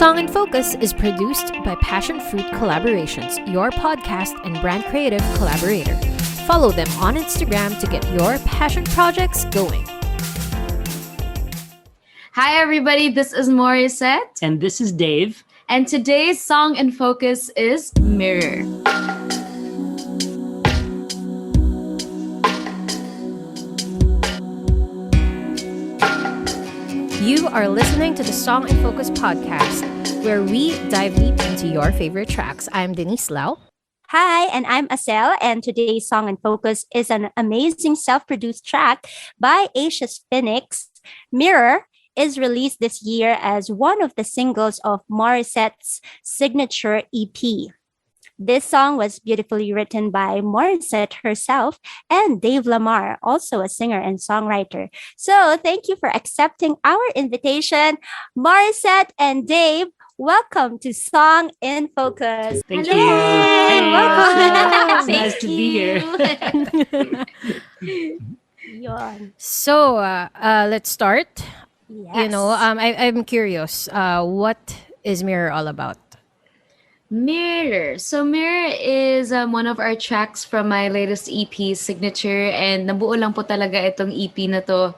Song in Focus is produced by Passion Fruit Collaborations, your podcast and brand creative collaborator. Follow them on Instagram to get your passion projects going. Hi, everybody. This is Morissette. And this is Dave. And today's Song in Focus is Mirror. You are listening to the Song in Focus podcast, where we dive deep into your favorite tracks. I'm Denice. Hi, and I'm Acel, and today's Song in Focus is an amazing self-produced track by Asia's Phoenix. Mirror is released this year as one of the singles of Morissette's signature EP. This song was beautifully written by Morissette herself and Dave Lamar, also a singer and songwriter. So thank you for accepting our invitation. Morissette and Dave, welcome to Song in Focus. Thank Hello. you. Hey, welcome. It's nice to be here. Yun. So let's start. Yes. I'm curious. What is Mirror all about? Mirror. So Mirror is one of our tracks from my latest EP, Signature, and nabuo lang po talaga itong EP na to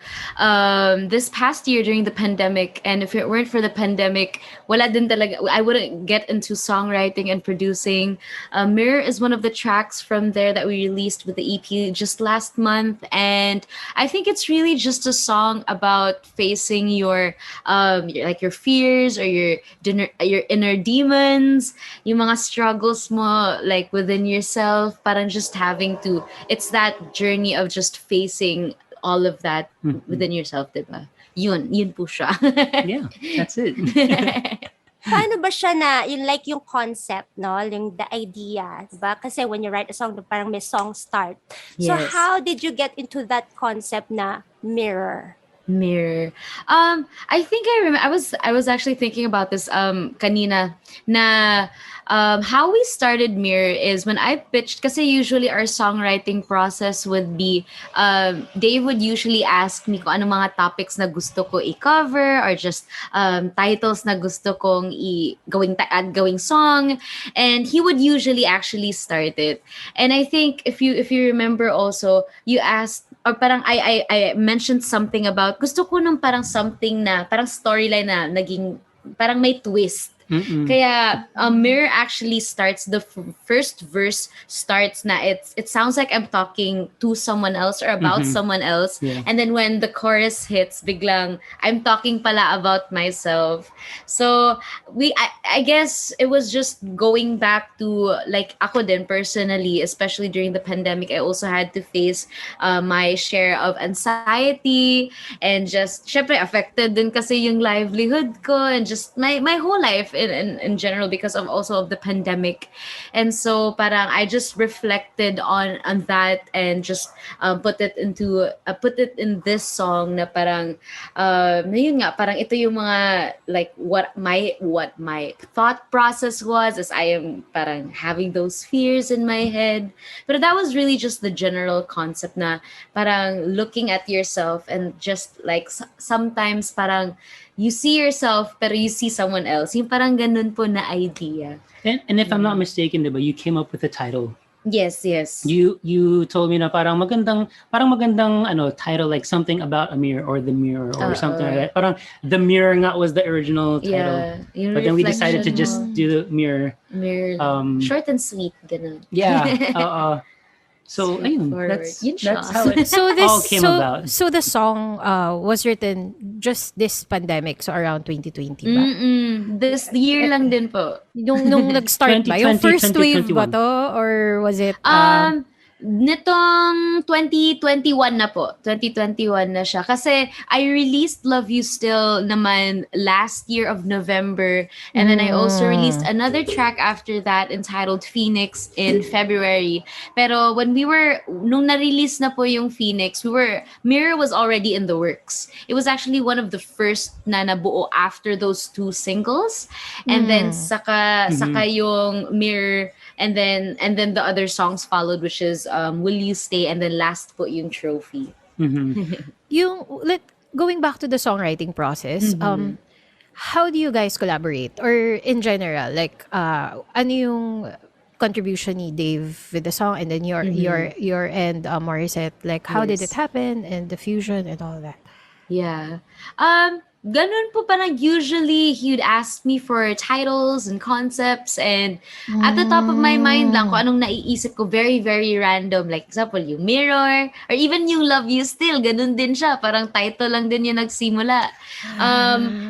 this past year during the pandemic. And if it weren't for the pandemic, wala din talaga, I wouldn't get into songwriting and producing. Mirror is one of the tracks from there that we released with the EP just last month, and I think it's really just a song about facing your fears or your inner demons. Yung mga struggles mo, like within yourself, parang just having to, it's that journey of just facing all of that within yourself, diba? Yun po siya. Yeah, that's it. Paano ba siya na, yung concept, no? Yung the idea, diba? Kasi when you write a song, parang may song start. So Yes. how did you get into that concept na mirror? Mirror. I think I remember. I was actually thinking about this kanina na how we started Mirror is when I pitched. Kasi usually our songwriting process would be Dave would usually ask me kung ano mga topics na gusto ko i-cover or just titles na gusto kong gawing song, and he would usually actually start it. And I think if you remember also, you asked, or parang I mentioned something about gusto ko nung parang something na parang storyline na naging parang may twist. Kaya Mirror actually starts, the first verse starts na it sounds like I'm talking to someone else or about someone else, and then when the chorus hits, biglang I'm talking pala about myself. So I guess it was just going back to, like, ako din personally, especially during the pandemic, I also had to face my share of anxiety, and just syempre affected din kasi yung livelihood ko and just my whole life in general because of also of the pandemic. And so parang I just reflected on that and just put it in this song na parang yun nga, parang ito yung mga, like, what my thought process was as I am parang having those fears in my head. But that was really just the general concept na parang looking at yourself and just like sometimes parang you see yourself pero you see someone else. Yung parang ganun po na idea. And if I'm not mistaken, diba, you came up with the title. Yes. You told me na parang magandang title, like something about a mirror or the mirror or something like that. Parang the mirror nga was the original title. Yeah, but then we decided to just do the mirror. Mirror. Short and sweet, ganun. Yeah. So ayun, that's how it all came about. So the song was written just this pandemic, so around 2020 ba? This year lang din po. Nung nag-start ba? Yung first wave ba 2021. to? Or was it... Nitong 2021 na po. 2021 na siya. Kasi I released Love You Still naman last year of November. And then I also released another track after that entitled Phoenix in February. Pero nung na-release na po yung Phoenix, Mirror was already in the works. It was actually one of the first na nabuo after those two singles. And then saka yung Mirror, and then the other songs followed, which is Will You Stay, and then last po yung Trophy. Going back to the songwriting process, how do you guys collaborate? Or in general, like, ano yung contribution ni Dave with the song, and then your and Morissette, like, how did it Yes. happen, and the fusion and all that? Yeah. Ganun po parang usually he'd ask me for titles and concepts, and at the top of my mind lang kung anong naiisip ko, very, very random. Like example, yung Mirror, or even yung Love You Still, ganun din siya. Parang title lang din yung nagsimula.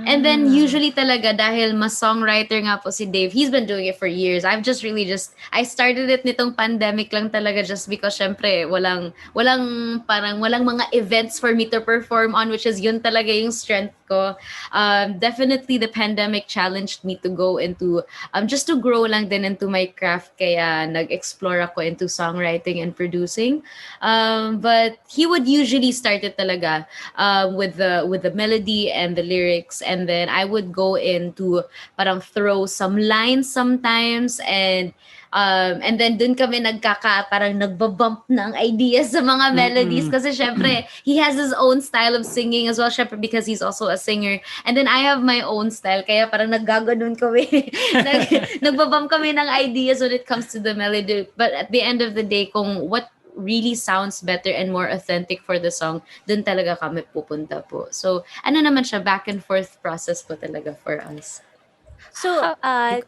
And then usually talaga, dahil mas songwriter nga po si Dave, he's been doing it for years. I've just really I started it nitong pandemic lang talaga, just because syempre walang mga events for me to perform on, which is yun talaga yung strength ko. Definitely the pandemic challenged me to go into just to grow lang din into my craft, kaya nag-explore ako into songwriting and producing. But he would usually start it talaga with the melody and the lyrics, and then I would go into parang throw some lines sometimes, and then dun kami parang nagbabump ng ideas sa mga melodies, kasi syempre he has his own style of singing as well, syempre because he's also a singer, and then I have my own style, kaya parang naggaganon kami. Nagbabump kami ng ideas when it comes to the melody, but at the end of the day, kung what really sounds better and more authentic for the song, dun talaga kami pupunta po. So ano naman siya, back and forth process po talaga for us. So,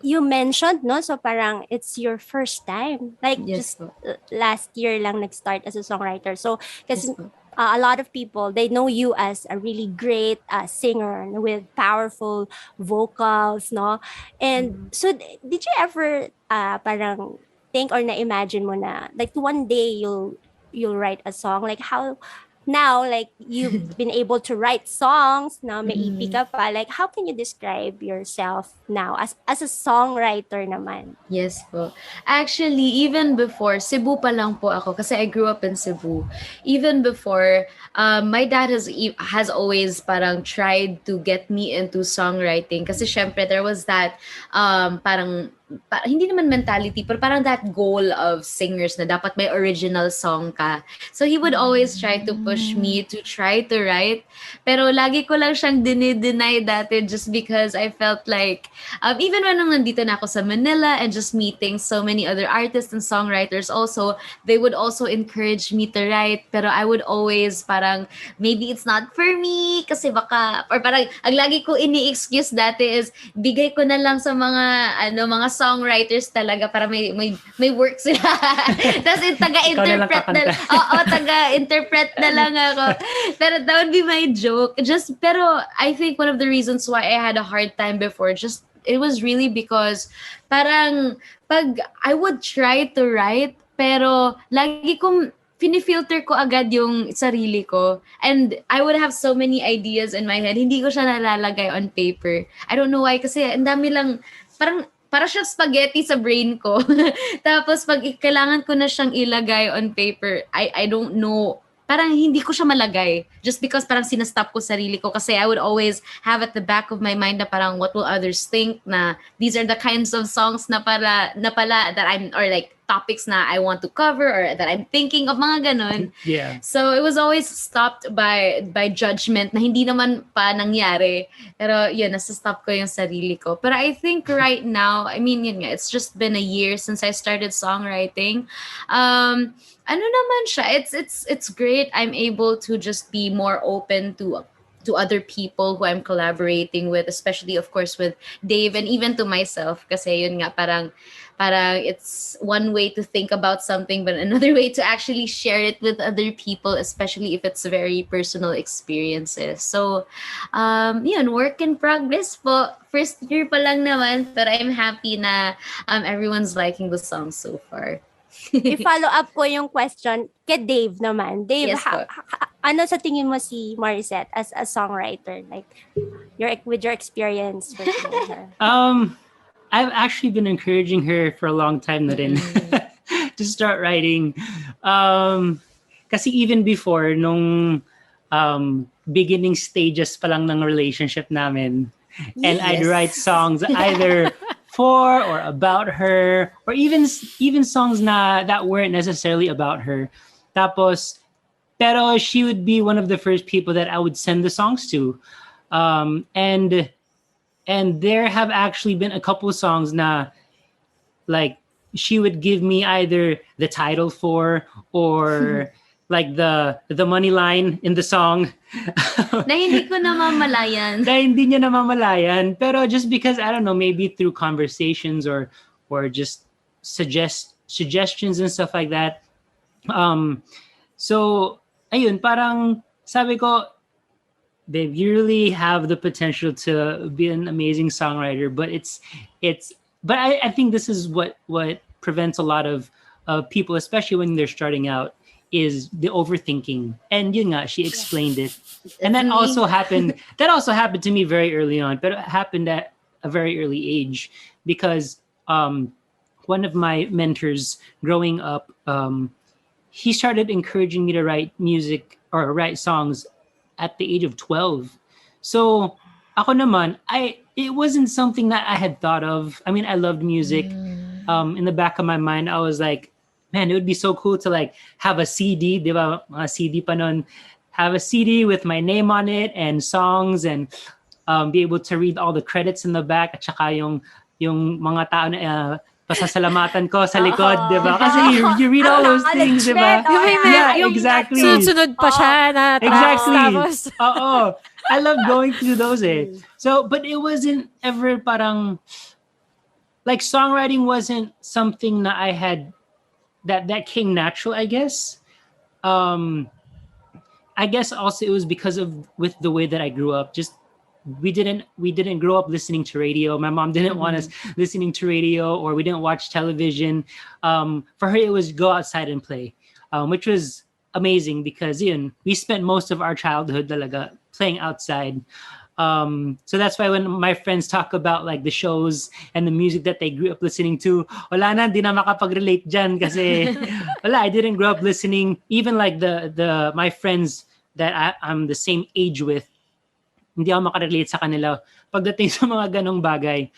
you mentioned, no? So, parang it's your first time. Like, Yes just po. last year lang nag-start as a songwriter. So, kasi Yes po. a lot of people, they know you as a really great singer with powerful vocals, no? And so, did you ever parang think or na-imagine mo na, like, one day you'll write a song? Like, how now, like, you've been able to write songs, now may EP ka pa, like, how can you describe yourself now as a songwriter naman? Yes po. Actually, even before, Cebu pa lang po ako, kasi I grew up in Cebu. Even before, my dad has always parang tried to get me into songwriting, kasi syempre there was that hindi naman mentality, pero parang that goal of singers na dapat may original song ka. So he would always try to push me to try to write. Pero lagi ko lang siyang dinideny dati, just because I felt like, even when nandito na ako sa Manila and just meeting so many other artists and songwriters also, they would also encourage me to write. Pero I would always parang, maybe it's not for me, kasi baka, or parang, ang lagi ko ini-excuse dati is, bigay ko na lang sa mga songwriters talaga para may work sila. Tapos taga-interpret taga-interpret na lang ako. Pero that would be my joke. Pero I think one of the reasons why I had a hard time before, it was really because parang pag I would try to write, pero lagi kong pinifilter ko agad yung sarili ko. And I would have so many ideas in my head. Hindi ko siya nalalagay on paper. I don't know why, kasi ang dami lang, para siyang spaghetti sa brain ko. Tapos pag kailangan ko na siyang ilagay on paper, I don't know, parang hindi ko siya malagay, just because parang sinastop ko sarili ko, kasi I would always have at the back of my mind na parang what will others think, na these are the kinds of songs na pala that I'm, or like topics na I want to cover or that I'm thinking of, mga ganon. Yeah. So it was always stopped by judgment na hindi naman pa nangyari. Pero yun, nasa-stop ko yung sarili ko. But I think right now, I mean, yun nga, it's just been a year since I started songwriting. Ano naman siya, it's great. I'm able to just be more open to other people who I'm collaborating with, especially of course with Dave, and even to myself, kasi yun nga, parang it's one way to think about something, but another way to actually share it with other people, especially if it's very personal experiences. So yun, work in progress po. First year pa lang naman, but I'm happy na everyone's liking the song so far. I-follow up ko yung question kay Dave naman. Dave, Yes po. ano sa tingin mo si Morissette as a songwriter? Like, with your experience working with her? I've actually been encouraging her for a long time na rin to start writing. Kasi even before, nung beginning stages pa lang ng relationship namin, and I'd write songs either for or about her, or even songs that weren't necessarily about her. Tapos, pero she would be one of the first people that I would send the songs to. And And there have actually been a couple of songs na like she would give me either the title for or like the money line in the song. Na hindi ko namamalayan. Na hindi niya namamalayan. Pero just because, I don't know, maybe through conversations or just suggestions and stuff like that. So, ayun, parang sabi ko, babe, you really have the potential to be an amazing songwriter, but but I think this is what prevents a lot of people, especially when they're starting out, is the overthinking. And yun nga, she explained it. And that also happened to me very early on, but it happened at a very early age because one of my mentors growing up, he started encouraging me to write music or write songs at the age of 12. So ako naman, it wasn't something that I had thought of. I mean, I loved music. In the back of my mind, I was like, man, it would be so cool to like have a CD, di ba? Mga CD pa nun. Have a CD with my name on it and songs and be able to read all the credits in the back at saka yung mga tao na pasasalamatan ko sa likod, di ba? Kasi you read all those things, di ba? Yeah, exactly. Sunod pa siya na exactly. tapos. Oo. I love going through those. So, but it wasn't ever parang, like songwriting wasn't something that I had, that came natural, I guess. I guess also it was because of with the way that I grew up. Just we didn't grow up listening to radio. My mom didn't want us listening to radio, or we didn't watch television. For her, it was go outside and play, which was amazing because we spent most of our childhood talaga playing outside. So that's why when my friends talk about like the shows and the music that they grew up listening to, wala na, di na makapag-relate dyan kasi wala, I didn't grow up listening. Even like the my friends that I'm the same age with, hindi ako makarelate sa kanila pagdating sa mga ganong bagay.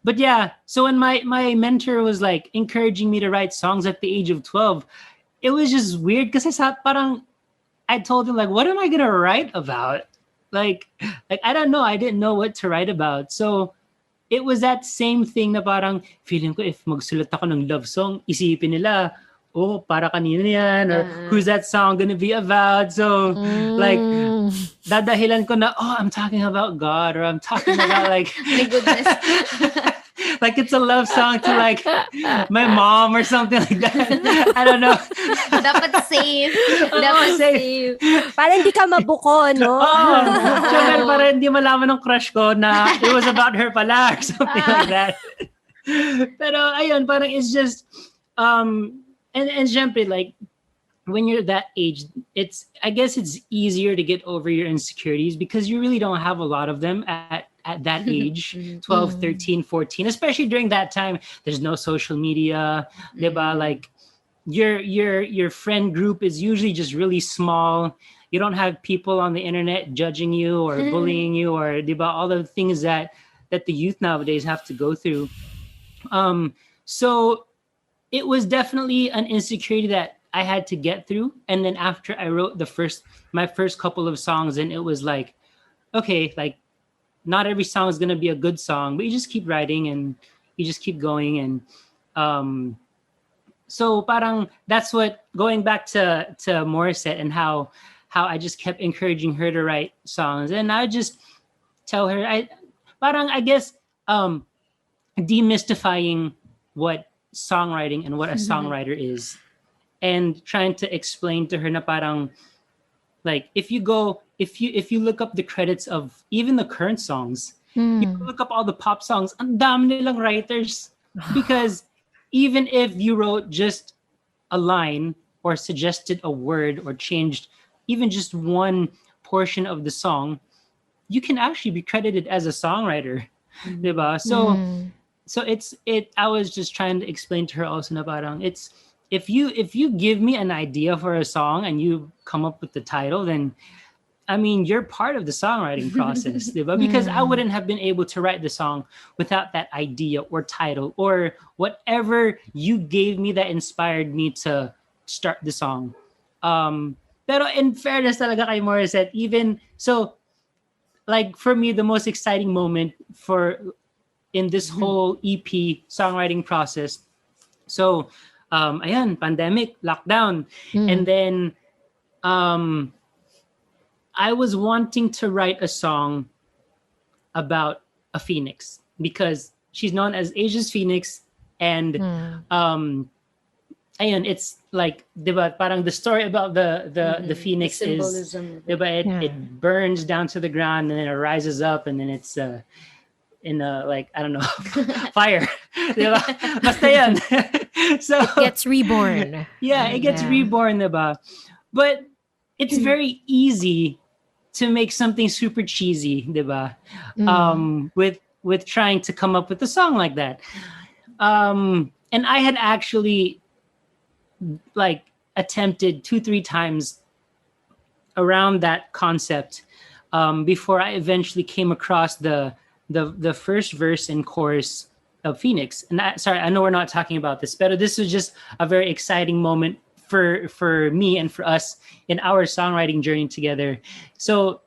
But yeah, so when my mentor was like encouraging me to write songs at the age of 12, it was just weird kasi parang I told him like, what am I gonna write about? Like I don't know. I didn't know what to write about. So it was that same thing na parang feeling ko if magsulat ako ng love song, isipin nila, oh, para kanina yan, or who's that song gonna be about? So like dadahilan ko na, oh, I'm talking about God, or I'm talking about like My goodness. like it's a love song to like my mom or something like that. I don't know. Dapat safe. Dapat safe. Para hindi ka mabuko, no? Oh, so para hindi malaman ng crush ko na it was about her pala or something like that. Pero ayun, parang it's just and syempre, like when you're that age, I guess it's easier to get over your insecurities because you really don't have a lot of them at that age, 12, 13, 14, especially during that time. There's no social media, diba? Like your friend group is usually just really small. You don't have people on the internet judging you or bullying you or diba, all the things that the youth nowadays have to go through. So it was definitely an insecurity that I had to get through. And then after I wrote my first couple of songs, and it was like, okay, like not every song is going to be a good song, but you just keep writing and you just keep going. And so parang that's what, going back to Morissette and how I just kept encouraging her to write songs. And I just tell her, I guess demystifying what songwriting and what a songwriter is, and trying to explain to her na parang like if you look up the credits of even the current songs, you look up all the pop songs, ang dami nilang writers, because even if you wrote just a line or suggested a word or changed even just one portion of the song, you can actually be credited as a songwriter, diba? So I was just trying to explain to her also na parang it's if you give me an idea for a song and you come up with the title, then I mean you're part of the songwriting process, diba? Because I wouldn't have been able to write the song without that idea or title or whatever you gave me that inspired me to start the song. Pero in fairness talaga kay Morissette, even so like for me, the most exciting moment in this whole EP songwriting process. So, ayan, pandemic, lockdown. And then I was wanting to write a song about a phoenix because she's known as Asia's phoenix. And ayun, it's like, diba, parang the story about the phoenix The is, symbolism. diba, it burns down to the ground and then it rises up and then it's in a, like, I don't know, fire. Diba? Basta yan. So It gets reborn. yeah, it gets reborn, diba? But it's very easy to make something super cheesy, diba? With trying to come up with a song like that. And I had actually like attempted 2-3 times around that concept before I eventually came across the first verse and chorus of Phoenix. And sorry, I know we're not talking about this, but this was just a very exciting moment for me and for us in our songwriting journey together. So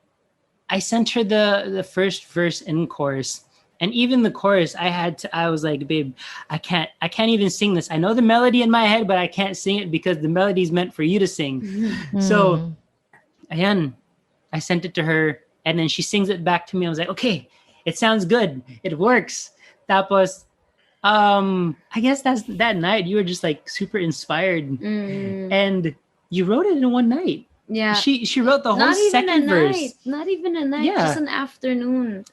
I sent her the first verse and chorus. And even the chorus, I was like, babe, I can't even sing this. I know the melody in my head, but I can't sing it because the melody is meant for you to sing. So, ayan, I sent it to her, and then she sings it back to me. I was like, okay, it sounds good. It works. Tapos, I guess that night you were just like super inspired, and you wrote it in one night. Yeah. She wrote the whole second verse. Not even a night. Yeah. Just an afternoon.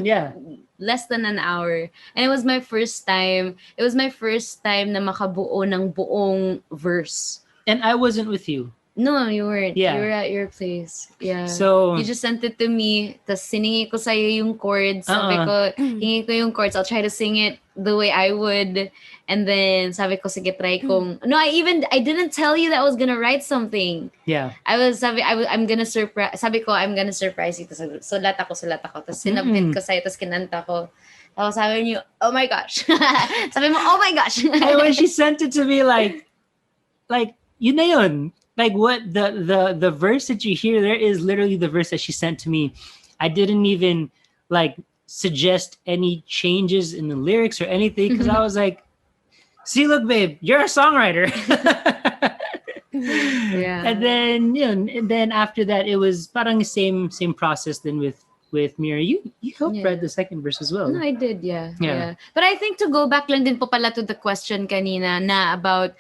Yeah. Less than an hour. And it was my first time. It was my first time na makabuo ng buong verse. And I wasn't with you. No, you weren't. Yeah. You were at your place. Yeah. So you just sent it to me. Tas siningi ko sa'yo yung chords. Sabi ko, hingi ko yung chords. I'll try to sing it the way I would. And then sabi ko, sige, try kong. No, I didn't tell you that I was gonna write something. Yeah. I'm gonna surprise. Sabi ko, I'm gonna surprise you. Sulat ako. Tapos sinabit ko sa'yo. Tapos kinanta ko. Tapos sabi niyo, oh my gosh. Sabi mo, oh my gosh. And when she sent it to me, like yun na yun. Like what the verse that you hear there is literally the verse that she sent to me. I didn't even like suggest any changes in the lyrics or anything because I was like, see, look, babe, you're a songwriter. Yeah. And then after that it was parang the same process then with Mira. You helped write the second verse as well. No, I did, yeah. But I think to go back lang din po pala to the question kanina na about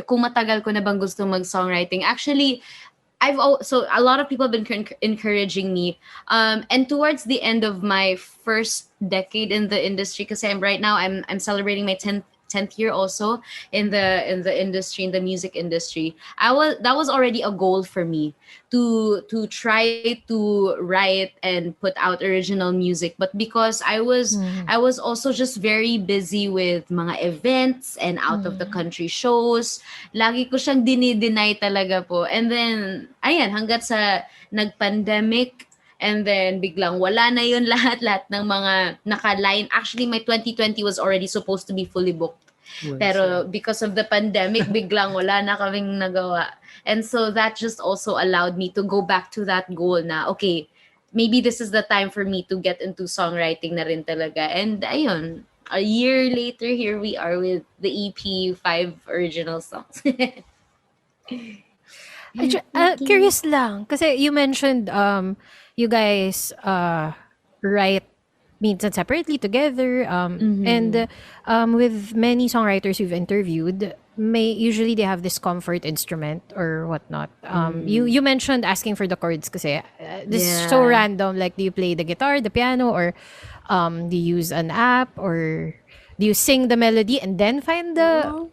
kung matagal ko na bang gusto mag-songwriting. Actually, so a lot of people have been encouraging me. And towards the end of my first decade in the industry, because right now I'm celebrating my 10th year also in the industry, in the music industry. That was already a goal for me to try to write and put out original music, but because I was also just very busy with mga events and out of the country shows, lagi ko siyang dinideny talaga po. And then ayan, hanggat sa nag-pandemic. And then biglang wala na yun lahat ng mga naka-line. Actually, my 2020 was already supposed to be fully booked. Pero because of the pandemic, biglang wala na kaming nagawa. And so that just also allowed me to go back to that goal na, okay, maybe this is the time for me to get into songwriting na rin talaga. And ayun, a year later, here we are with the EP, 5 original songs. Curious lang. Kasi you mentioned you guys write minsan separately together and with many songwriters you've interviewed, usually they have this comfort instrument or whatnot. You mentioned asking for the chords kasi this is so random. Like, do you play the guitar, the piano, or do you use an app, or do you sing the melody and then find the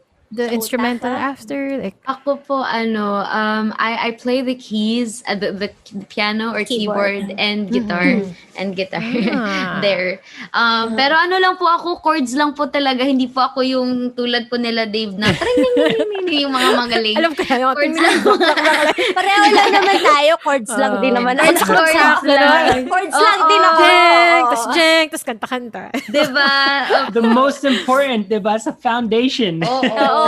instrumental after? Like, ako po, I play the keys, the piano or keyboard and guitar there. Pero lang po ako, chords lang po talaga. Hindi po ako yung tulad po nila Dave na yung mga magaling. alam ko yan. Chords lang po. Pareho lang naman tayo. Chords lang din naman. Chords lang. Chords lang din ako. Jeng, tas kanta-kanta. Diba? The most important, diba? Sa foundation. Oo.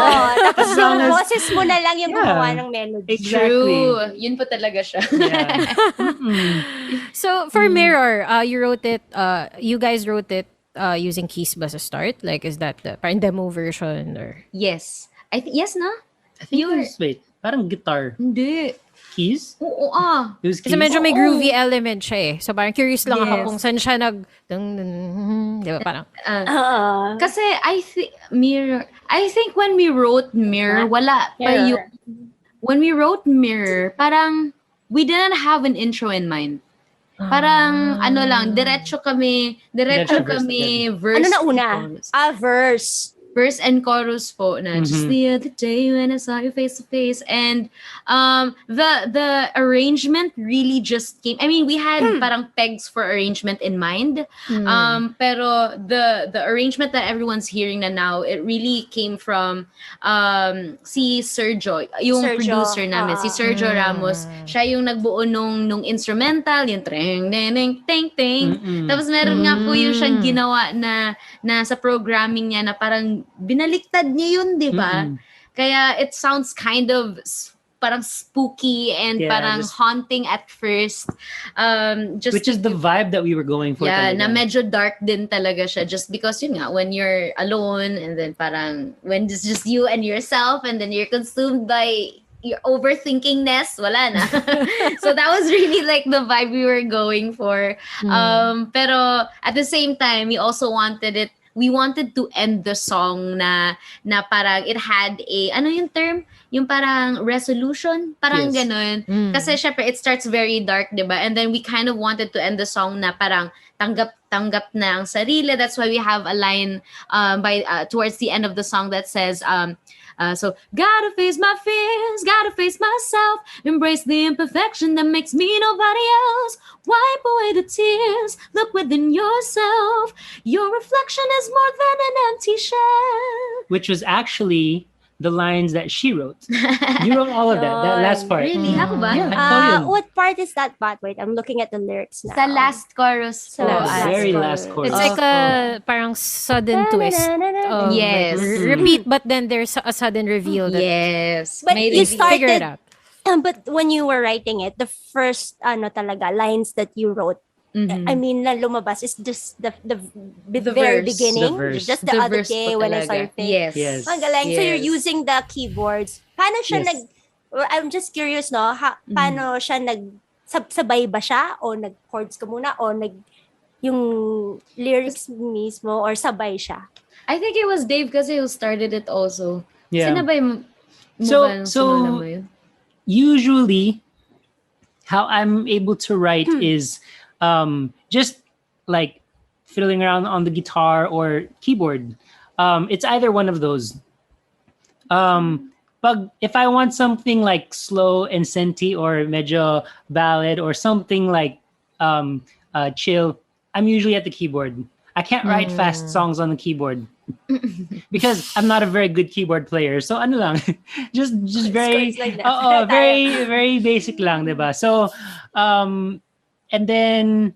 Tapos As long yung as- boses mo na lang yung gumawa Yeah. ng melody. Exactly. True. Yun po talaga siya. Yeah. Mm-mm. So for Mirror, you wrote it. You guys wrote it using keys ba sa start? Like, is that the parang demo version or? Yes. Yes, no? I think You're- it was, wait, parang guitar. Hindi. Keys? Oo, It was keys? Kasi medyo may Oo. groovy element siya eh. So parang curious lang ako Yes. kung saan siya di ba parang? Kasi I think when we wrote Mirror, wala pa yung, when we wrote Mirror, parang we didn't have an intro in mind. Parang ano lang, diretso kami Diretso verse. Ano na and una? chorus. Verse. Verse and chorus po na just the other day when I saw you face to face, and the arrangement really just came. I mean, we had parang pegs for arrangement in mind, pero the arrangement that everyone's hearing na now, it really came from si Sergio, yung producer namin, si Sergio Ramos. Siya yung nagbuo nung instrumental, yung treng deng teng teng. Tapos meron nga po yung siyang ginawa na sa programming niya na parang binaliktad niya yun, di ba? Kaya it sounds kind of parang spooky and parang haunting at first. Just Which is the vibe that we were going for. yeah, talaga. na medyo dark din talaga siya, just because yun nga, when you're alone and then parang when it's just you and yourself and then you're consumed by your overthinkingness, wala na. So that was really like the vibe we were going for. Pero at the same time, we wanted to end the song na parang it had a, ano yung term? Yung parang resolution? Parang Yes. ganun. Kasi syempre, it starts very dark, diba? And then we kind of wanted to end the song na parang tanggap na ang sarili. That's why we have a line towards the end of the song that says, so, gotta face my fears, gotta face myself, embrace the imperfection that makes me nobody else, wipe away the tears, look within yourself, your reflection is more than an empty shell. Which was actually the lines that she wrote. You wrote all of that last part. Really? Ako ba? Yeah, ikaw yun. What part is that part? Wait, I'm looking at the lyrics now. Sa last chorus Sa po. last Very chorus. last chorus. It's like a parang sudden twist. Of, Yes. like, repeat, but then there's a sudden reveal that Yes. But May you reveal. figure it started- out. But when you were writing it, the first talaga lines that you wrote, I mean, na lumabas is just the very verse. beginning, The verse. just the other verse day po when I saw talaga. your face. Yes. Ang galing. So you're Yes. using the keyboards. Paano siya Yes. I'm just curious, no? Paano siya sabay ba siya? O nag-chords ka muna? O yung lyrics mismo? Or sabay siya? I think it was Dave kasi who started it also. Yeah. Sinabay mo So- ba nung so- sinula mo yun? Usually, how I'm able to write is just like fiddling around on the guitar or keyboard. It's either one of those. But if I want something like slow and senti or medyo ballad or something like chill, I'm usually at the keyboard. I can't write fast songs on the keyboard because I'm not a very good keyboard player. So ano lang, just very Chords like that. very basic lang, diba? So and then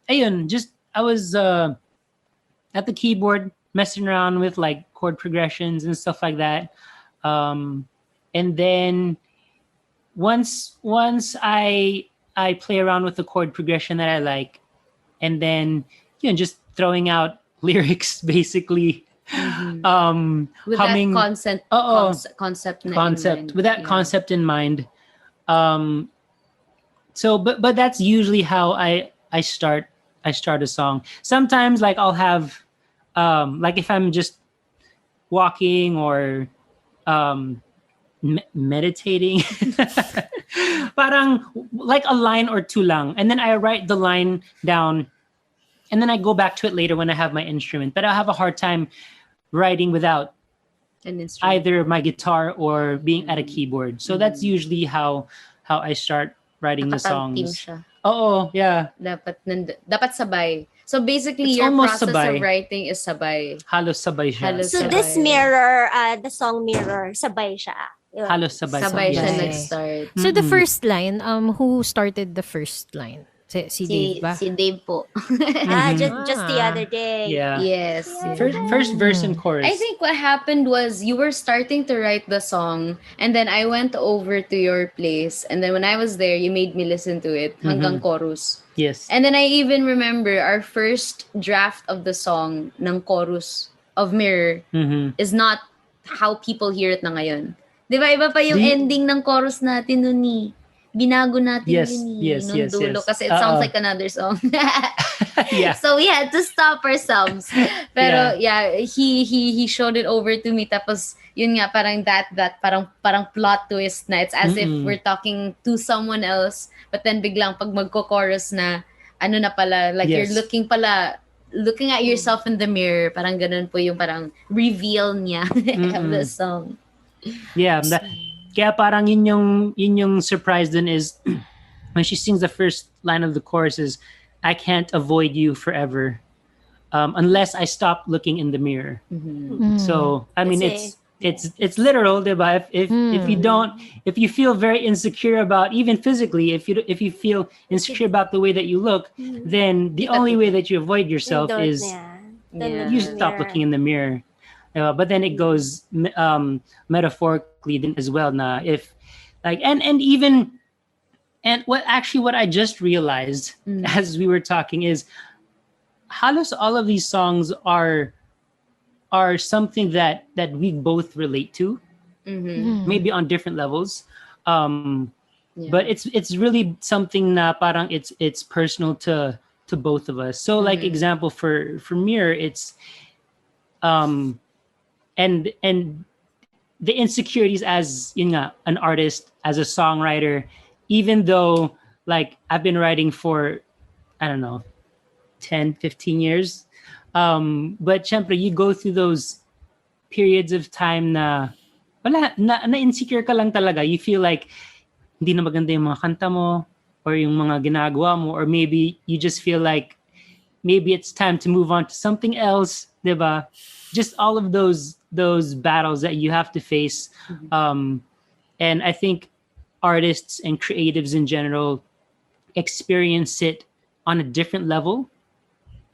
ayun, just I was at the keyboard messing around with like chord progressions and stuff like that. And then once I play around with the chord progression that I like, and then just throwing out lyrics basically. With Humming, that concept na in concept mind. with that Yeah. concept in mind. So but that's usually how I start a song. Sometimes like I'll have like if I'm just walking or meditating, parang like a line or two lang, and then I write the line down, and then I go back to it later when I have my instrument. But I have a hard time writing without An instrument. either my guitar or being at a keyboard. So that's usually how I start writing the Nakatag-team songs. siya. Oh, yeah. Dapat sabay. So basically, It's your almost process sabay. of writing is sabay. Halos sabay siya. Halos So sabay. this Mirror, the song Mirror, sabay siya. Yun. Halos sabay. Sabay siya Sabay. nag-start. So the first line, who started the first line? Si Dave ba? Si Dave po. Just the other day. Yeah. Yes, First verse and chorus. I think what happened was you were starting to write the song, and then I went over to your place, and then when I was there, you made me listen to it hanggang chorus. Yes. And then I even remember our first draft of the song ng chorus of Mirror is not how people hear it na ngayon. Di ba iba pa yung ending ng chorus natin nun ni. Binago natin yun nung dulo kasi it sounds like another song. Yeah. So we had to stop ourselves. Pero he showed it over to me tapos yun nga parang that parang plot twist na it's as if we're talking to someone else but then biglang pag magko-chorus na ano na pala like you're looking at yourself in the mirror, parang ganun po yung parang reveal niya of the song. Yeah, kaya parang yun yung surprise dun is when she sings the first line of the chorus is I can't avoid you forever unless I stop looking in the mirror. So I mean it's literal, diba? If you feel very insecure about even physically, if you feel insecure about the way that you look, then the only way that you avoid yourself is you stop looking in the mirror. But then it goes metaphorically then as well. Na if like and what I just realized as we were talking is halos all of these songs are something that we both relate to, maybe on different levels. But it's really something na parang it's personal to both of us. So like example for Mir, it's and the insecurities as yun nga, an artist, as a songwriter, even though like I've been writing for I don't know 10 15 years, but syempre you go through those periods of time na wala na insecure ka lang talaga. You feel like hindi na maganda yung mga kanta mo or yung mga ginagawa mo, or maybe you just feel like maybe it's time to move on to something else, diba? Just all of those battles that you have to face. And I think artists and creatives in general experience it on a different level.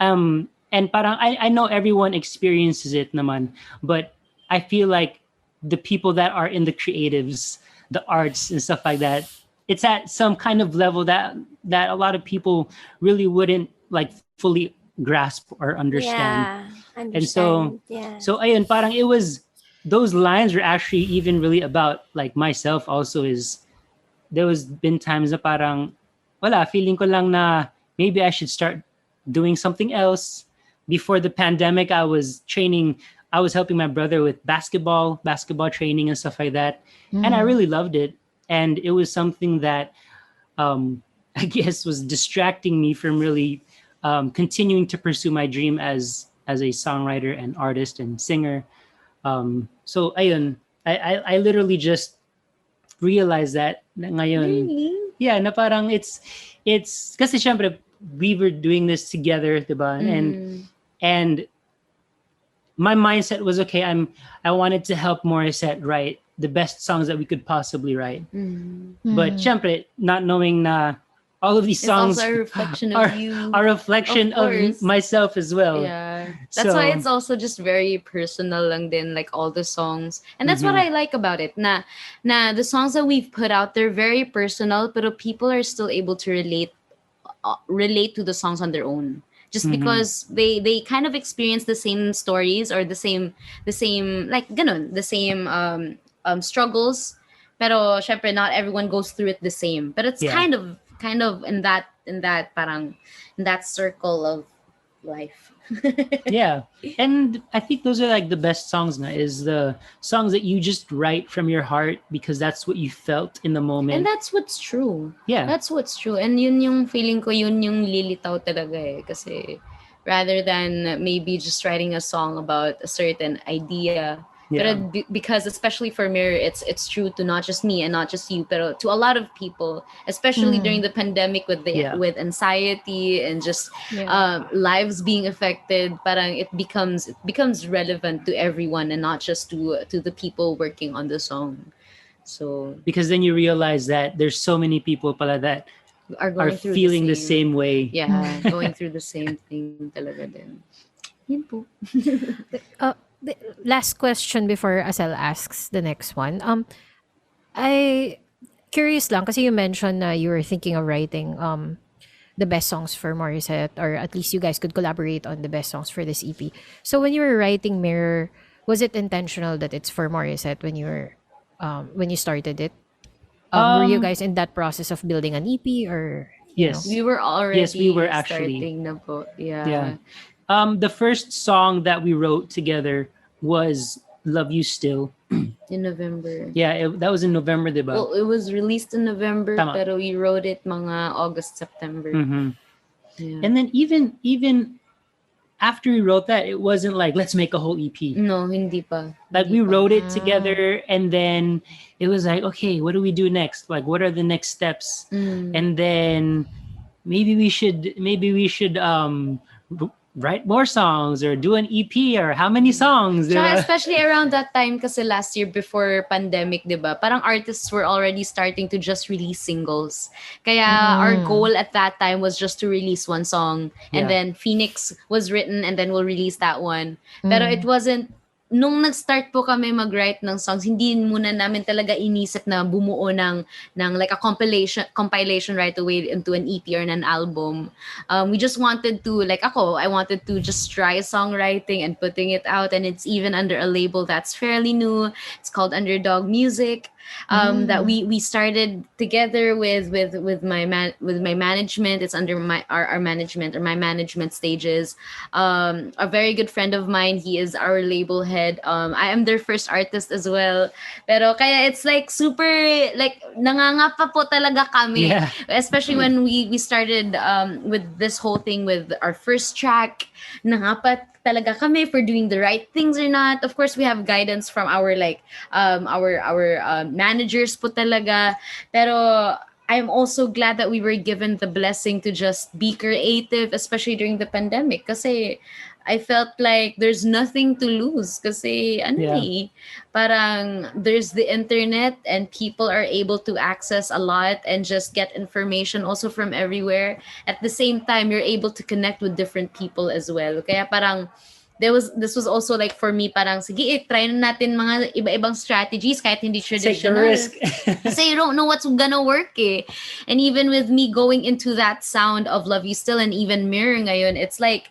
And parang I know everyone experiences it naman, but I feel like the people that are in the creatives, the arts and stuff like that, it's at some kind of level that a lot of people really wouldn't like fully grasp or understand. And so ayun, parang it was, those lines were actually even really about like myself also. Is there was been times na parang wala, feeling ko lang na maybe I should start doing something else. Before the pandemic, I was helping my brother with basketball training and stuff like that. And I really loved it. And it was something that I guess was distracting me from really continuing to pursue my dream as a songwriter and artist and singer. So ayun, I literally just realized that ngayon. Really? Yeah, na parang it's kasi syempre we were doing this together, diba? And my mindset was okay, I wanted to help Morissette write the best songs that we could possibly write. But syempre, not knowing na all of these songs also a reflection of you. A reflection of myself as well. Yeah. That's why it's also just very personal lang din, like all the songs. And that's what I like about it. Na the songs that we've put out, they're very personal, but people are still able to relate to the songs on their own. Just because they kind of experience the same stories or the same like ganun, the same struggles. Pero syempre not everyone goes through it the same. But it's kind of in that parang in that circle of life. Yeah. And I think those are like the best songs na, is the songs that you just write from your heart because that's what you felt in the moment. And that's what's true. Yeah. That's what's true. And yun yung feeling ko, yun yung lilitaw talaga eh. Kasi rather than maybe just writing a song about a certain idea. Yeah. But because especially for me, it's true to not just me and not just you, but to a lot of people, especially during the pandemic with with anxiety and just lives being affected. Parang it becomes relevant to everyone and not just to the people working on the song. So because then you realize that there's so many people pala that are are going through feeling the same way. Yeah, going through the same thing talaga din. Yun po. The last question before Asel asks the next one. I curious lang kasi you mentioned na you were thinking of writing the best songs for Morissette, or at least you guys could collaborate on the best songs for this EP. So when you were writing Mirror, was it intentional that it's for Morissette when you started it? Were you Um, guys in that process of building an EP, or you know? yes. We were already Yes, we were actually. starting na po. Yeah. Yeah. The first song that we wrote together was Love You Still. In November. Yeah, that was in November, diba? Well, it was released in November, Tama. pero we wrote it mga August, September. Mhm. Yeah. And then even after we wrote that, it wasn't like, let's make a whole EP. No, hindi pa. Like Hindi we pa. wrote it together, and then it was like, okay, what do we do next? Like, what are the next steps? And then maybe we should write more songs or do an EP, or how many songs? Tsaka diba? especially around that time kasi last year before pandemic, di ba? Parang artists were already starting to just release singles. Kaya our goal at that time was just to release one song. And Yeah. then Phoenix was written and then we'll release that one. Pero it wasn't, nung nag-start po kami mag-write ng songs, hindi muna namin talaga inisip na bumuo ng like a compilation right away into an EP or an album. We just wanted to, like I wanted to just try songwriting and putting it out, and it's even under a label that's fairly new. It's called Underdog Music. That we started together with my management. It's under our management, or my management stages. A very good friend of mine, he is our label head. I am their first artist as well. Pero kaya it's like super, like nangangapa po talaga kami. Yeah. Especially when we started with this whole thing with our first track. Nangapa talaga kami for doing the right things or not. Of course, we have guidance from our managers po talaga. Pero I'm also glad that we were given the blessing to just be creative, especially during the pandemic. Kasi I felt like there's nothing to lose. Kasi parang there's the internet and people are able to access a lot and just get information also from everywhere. At the same time, you're able to connect with different people as well. Kaya parang this was also like for me, parang sige, try na natin mga iba-ibang strategies kahit hindi Take the traditional. risk. Kasi you don't know what's gonna work eh. And even with me going into that sound of Love You Still and even Mirror ngayon, it's like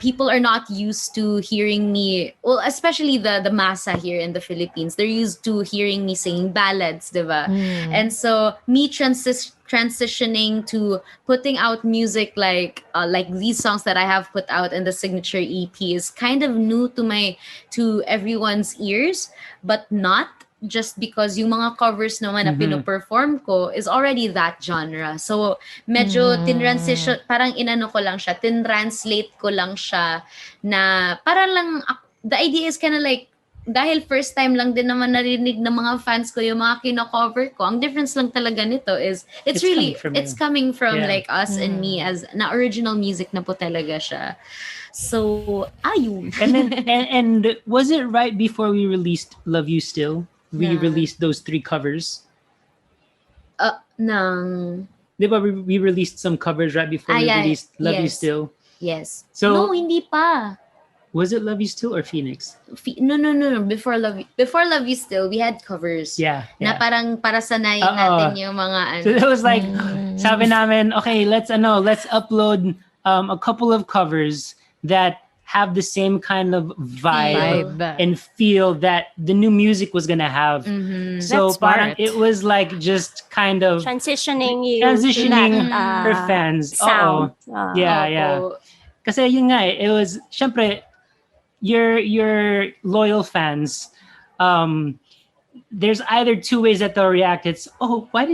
people are not used to hearing me, well, especially the masa here in the Philippines. They're used to hearing me singing ballads, diba? And so me transitioning to putting out music like these songs that I have put out in the signature EP is kind of new to everyone's ears, but not just because yung mga covers naman na pino-perform ko is already that genre. So medyo tinransition, parang inano ko lang siya, tinranslate ko lang siya na parang lang, the idea is kind of like, dahil first time lang din naman narinig ng mga fans ko yung mga kino-cover ko. Ang difference lang talaga nito is it's coming from like us and me, as na original music na po talaga siya. So, ayun. And then and was it right before we released Love You Still? We released those 3 covers. Diba we released some covers right before we released Love You Still? Yes. So no, hindi pa. Was it Love You Still or Phoenix? No. Before Love You Still, we had covers. Yeah. Na parang para sanayin natin yung mga So it was like, sabi namin, okay, let's upload a couple of covers that have the same kind of vibe and feel that the new music was gonna have. So parang it was like just kind of transitioning her fans. Sound. Yeah. Kasi yun nga, it was, syempre, your loyal fans, there's either 2 ways that they'll react. It's, oh, why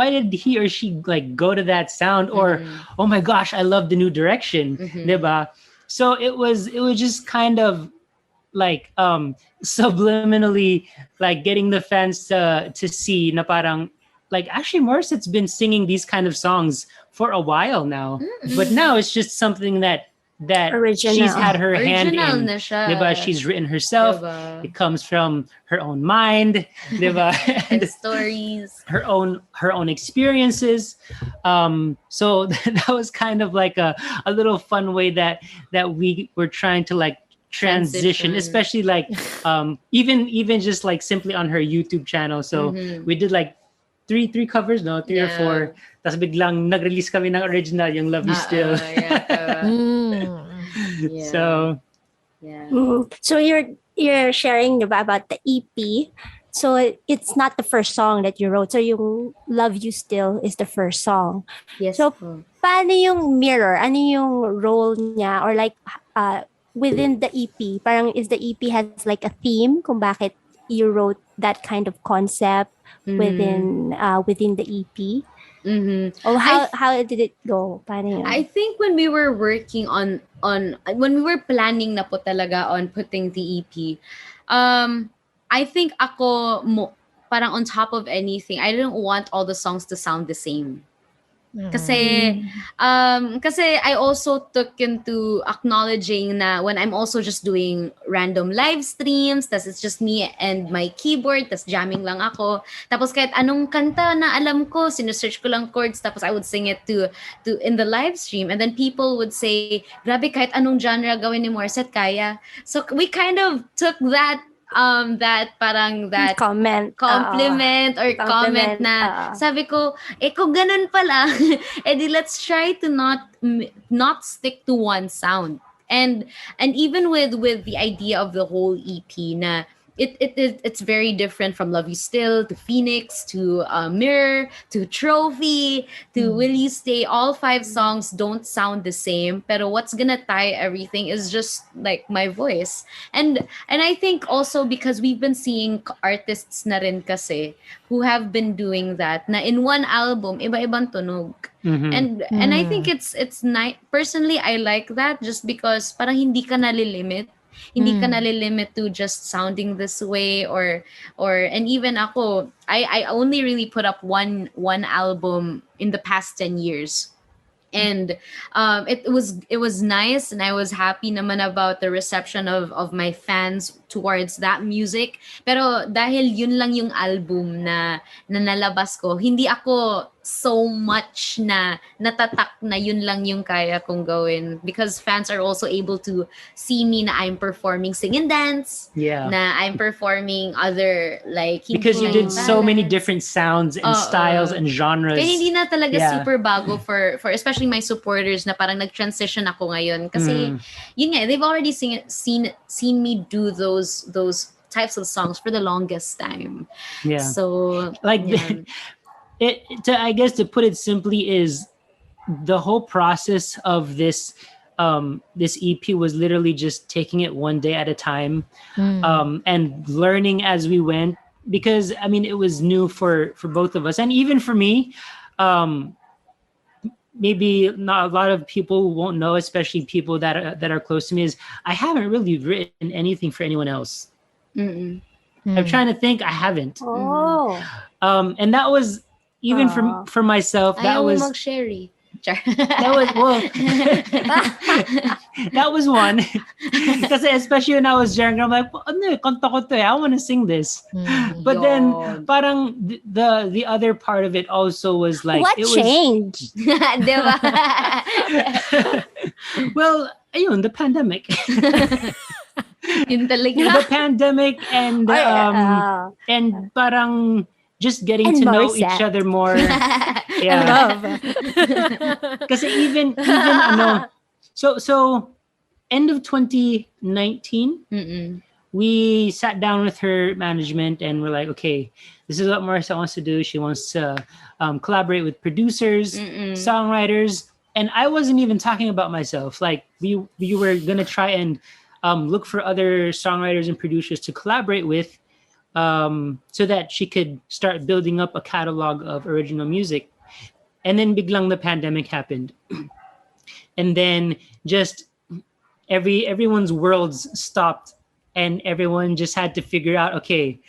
did he or she like go to that sound, or oh my gosh, I love the new direction, diba? So it was just kind of like subliminally like getting the fans to see na parang like actually Morissette's been singing these kind of songs for a while now, but now it's just something that that Original. she's had her hand Original in. na siya. Diba? She's written herself. Diba? It comes from her own mind, diba? And stories. her own experiences. So that was kind of like a little fun way that we were trying to like transition, especially like even just like simply on her YouTube channel. So we did like three covers, no, three or four. Tapos biglang nag-release kami ng original, yung Love You Still. Yeah. So Yeah. So you're sharing about the EP. So it's not the first song that you wrote. So yung Love You Still is the first song. Yes. So po. paano yung Mirror? Ano yung role niya, or like within the EP? Parang is the EP has like a theme kung bakit you wrote that kind of concept within the EP? Or how did it go? Paano yun? I think when we were working on when we were planning na po talaga on putting the EP, I think ako parang on top of anything, I didn't want all the songs to sound the same. Kasi I also took into acknowledging na when I'm also just doing random live streams, tas it's just me and my keyboard, tas jamming lang ako. Tapos kahit anong kanta na alam ko, sinesearch ko lang chords, tapos I would sing it to in the live stream, and then people would say, grabe, kahit anong genre gawin ni Morissette kaya. So we kind of took that compliment or comment na sabi ko, kung ganun pala, edi let's try to not stick to one sound. And even with the idea of the whole EP na it's very different from Love You Still to Phoenix to Mirror to Trophy to Will You Stay. All 5 songs don't sound the same, pero what's gonna tie everything is just like my voice. And I think also because we've been seeing artists na rin kasi who have been doing that na in one album iba-ibang tunog. And I think it's nice. Personally, I like that just because parang hindi ka nalilimit. Hindi ka nalilimit to just sounding this way or and even ako, I only really put up one album in the past 10 years. And it was nice, and I was happy naman about the reception of my fans towards that music. Pero dahil yun lang yung album na nalabas ko, hindi ako so much na natatak na yun lang yung kaya kong gawin, because fans are also able to see me na I'm performing sing and dance, na I'm performing other like because you did so many different sounds and styles and genres. Kaya hindi na talaga super bago for especially my supporters na parang nag-transition ako ngayon kasi yun nga, they've already seen me do those types of songs for the longest time. So like I guess to put it simply is the whole process of this EP was literally just taking it one day at a time and learning as we went, because I mean it was new for both of us, and even for me. Maybe not a lot of people won't know, especially people that are close to me, is I haven't really written anything for anyone else. I'm trying to think. I haven't. And that was even for myself. That was Sherry. That was one. Because especially when I was younger, I'm like, kanta ko to, I want to sing this. But then, parang the other part of it also was like, what changed? Well, ayun, the pandemic. Yun talaga. The pandemic and parang just getting to know each other more. Kasi even so end of 2019, we sat down with her management and we're like, okay, this is what Morissette wants to do. She wants to collaborate with producers, songwriters, and I wasn't even talking about myself. Like we were gonna try and look for other songwriters and producers to collaborate with, so that she could start building up a catalog of original music. And then biglang the pandemic happened. And then just everyone's worlds stopped, and everyone just had to figure out, okay,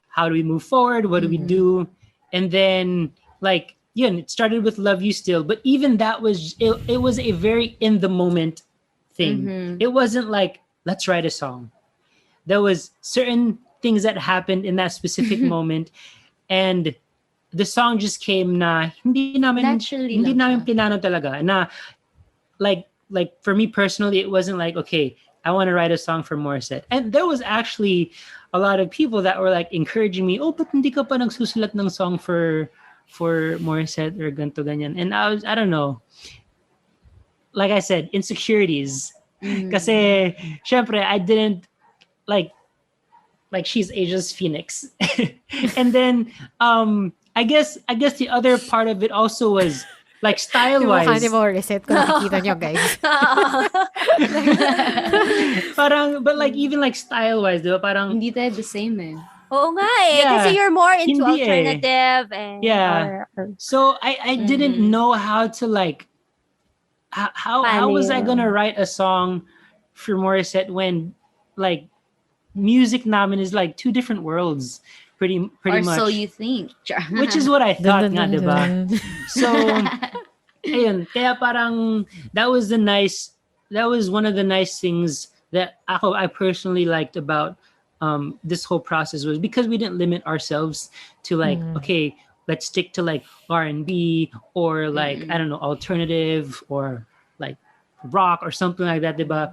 how do we move forward? What do we do? And then like, it started with Love You Still, but even that was, it was a very in the moment thing. It wasn't like, let's write a song. There was certain things that happened in that specific moment, and the song just came na Naturally hindi lang namin siya. plinano talaga na like for me personally, it wasn't like, okay, I want to write a song for Morissette. And there was actually a lot of people that were like encouraging me, oh, but hindi ka pa nagsusulat ng song for Morissette or ganto ganyan. And I don't know. Like I said, insecurities. Kasi syempre I didn't like she's Asia's Phoenix. And then I guess the other part of it also was like style Yung mukha ni wise. Morissette, kung nakikita nyo, guys. Parang, but like even like style wise, diba? Parang Hindi tayo the same eh. Oo nga eh. Yeah. Kasi you're more into Hindi eh. alternative and Yeah. So I didn't know how to like how was I gonna write a song for Morissette when like music namin is like two different worlds pretty Or much. so you think. Which is what I thought nga, diba? Dun. So ayun, kaya parang that was one of the nice things that I personally liked about this whole process, was because we didn't limit ourselves to like, okay, let's stick to like R&B or like I don't know, alternative or like rock or something like that, diba?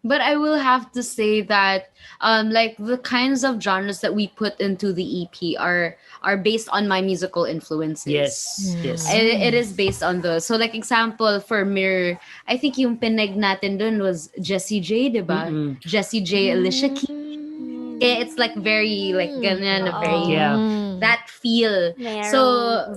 But I will have to say that like the kinds of genres that we put into the EP are based on my musical influences. Yes. It is based on those. So like example for Mirror, I think yung pineg natin dun was Jessie J, diba? Jessie J, Alicia Keys. It's like very like ganyan, very Yeah. that feel. Narrow, So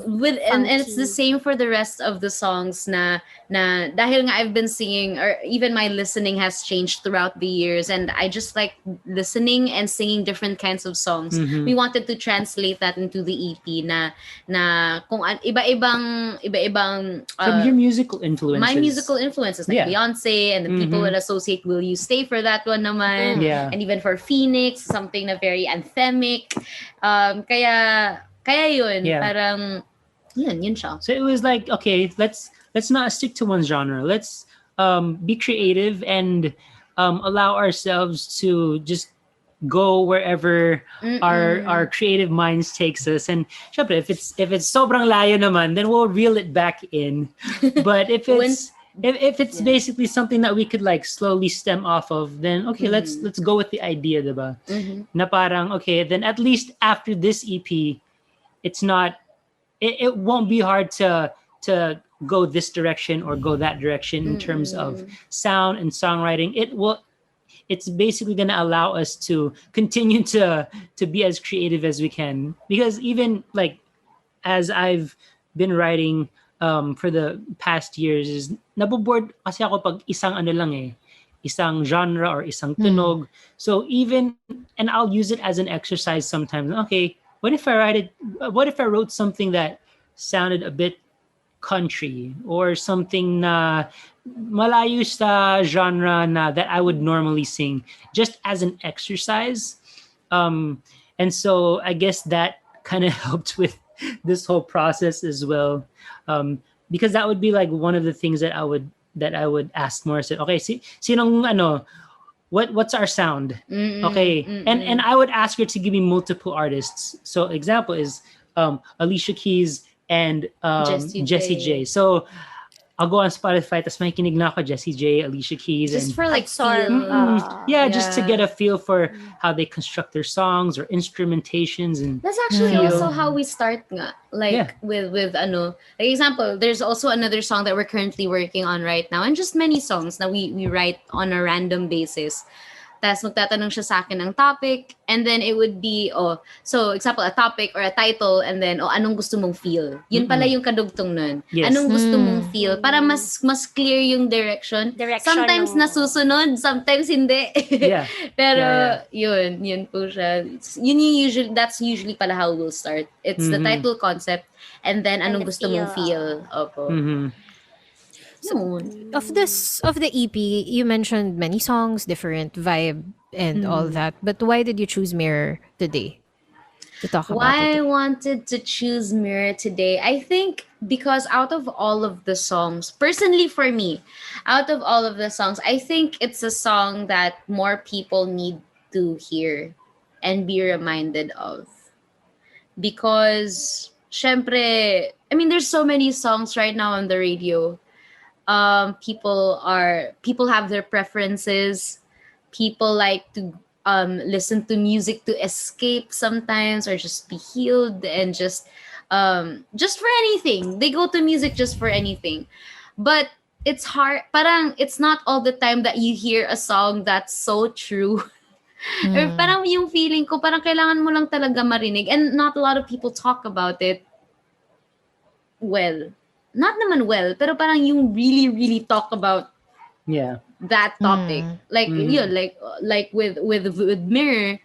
with and it's the funky. same for the rest of the songs na dahil nga I've been singing, or even my listening has changed throughout the years, and I just like listening and singing different kinds of songs. We wanted to translate that into the EP na kung iba-ibang From your musical influences. my musical influences like Yeah. Beyonce, and then people would associate Will You Stay for that one naman. Yeah. And even for Phoenix, something na very anthemic. Kaya yun, Yeah. parang yun siya. So it was like, okay, let's not stick to one genre. Let's be creative and allow ourselves to just go wherever our creative minds takes us. And syempre, if it's sobrang layo naman, then we'll reel it back in. But if it's if it's basically something that we could like slowly stem off of, then okay, let's go with the idea, diba? Na parang okay, then at least after this EP, it's not it won't be hard to go this direction or go that direction in terms of sound and songwriting. It's basically going to allow us to continue to be as creative as we can, because even like as I've been writing for the past years, is naboboard kasi ako pag isang ano lang eh, isang genre or isang tunog. So even, and I'll use it as an exercise sometimes. Okay, what if I wrote something that sounded a bit country or something na malayo sa genre na that I would normally sing, just as an exercise. And so I guess that kind of helped with this whole process as well, because that would be like one of the things that I would ask Morissette. Okay, sinong ano, what's our sound? Okay, and I would ask her to give me multiple artists. So example is Alicia Keys and Jessie J. So I'll go on Spotify, tas makikinig na ako Jessie J, Alicia Keys, Just and for like Absorb. feel. just to get a feel for how they construct their songs or instrumentations. And That's actually feel. also how we start nga. Like Yeah. with ano. Like example, there's also another song that we're currently working on right now, and just many songs that we write on a random basis. Tapos magtatanong siya sa akin ng topic, and then it would be, so example, a topic or a title, and then, anong gusto mong feel? Yun pala yung kadugtong nun. Yes. Anong gusto mong feel? Para mas clear yung direction. Sometimes no. nasusunod, sometimes hindi. Yeah. Pero yun po siya. That's usually pala how we'll start. It's the title concept, and then anong the gusto mong feel. Opo. Of the EP, you mentioned many songs, different vibe, and all that. But why did you choose Mirror today? to talk about Why I today? wanted to choose Mirror today, I think because out of all of the songs, personally for me, out of all of the songs, I think it's a song that more people need to hear and be reminded of. Because, syempre, I mean, there's so many songs right now on the radio. People have their preferences. People like to listen to music to escape sometimes, or just be healed, and just for anything they go to music just for anything. But it's hard, parang it's not all the time that you hear a song that's so true. Or Mm. parang yung feeling ko, parang kailangan mo lang talaga marinig, and not a lot of people talk about it well. Not naman well, pero parang yung really, really talk about Yeah. that topic. Mm. Like, yun, like with Mirror,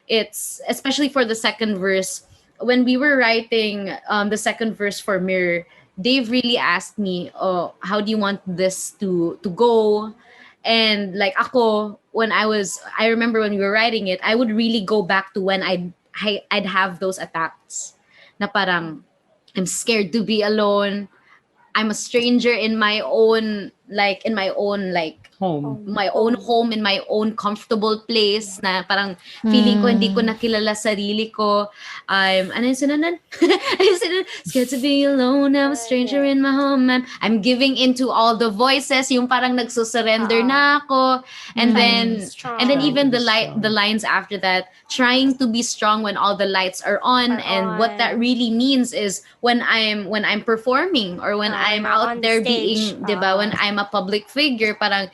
it's especially for the second verse. When we were writing the second verse for Mirror, Dave really asked me, "Oh, how do you want this to go?" And like ako, I remember when we were writing it, I would really go back to when I'd have those attacks. Na parang I'm scared to be alone. I'm a stranger in my own Home. my own home, in my own comfortable place, na parang feeling ko hindi ko nakilala sarili ko. Ano yung sinanan? Ano yung sinanan? Scared to be alone, I'm a stranger in my home. I'm giving into all the voices, yung parang nagsusurrender na ako. And then even the lines after that, trying to be strong when all the lights are on. And what that really means is when I'm performing, or when I'm out on there stage. being, 'di ba, when I'm a public figure, parang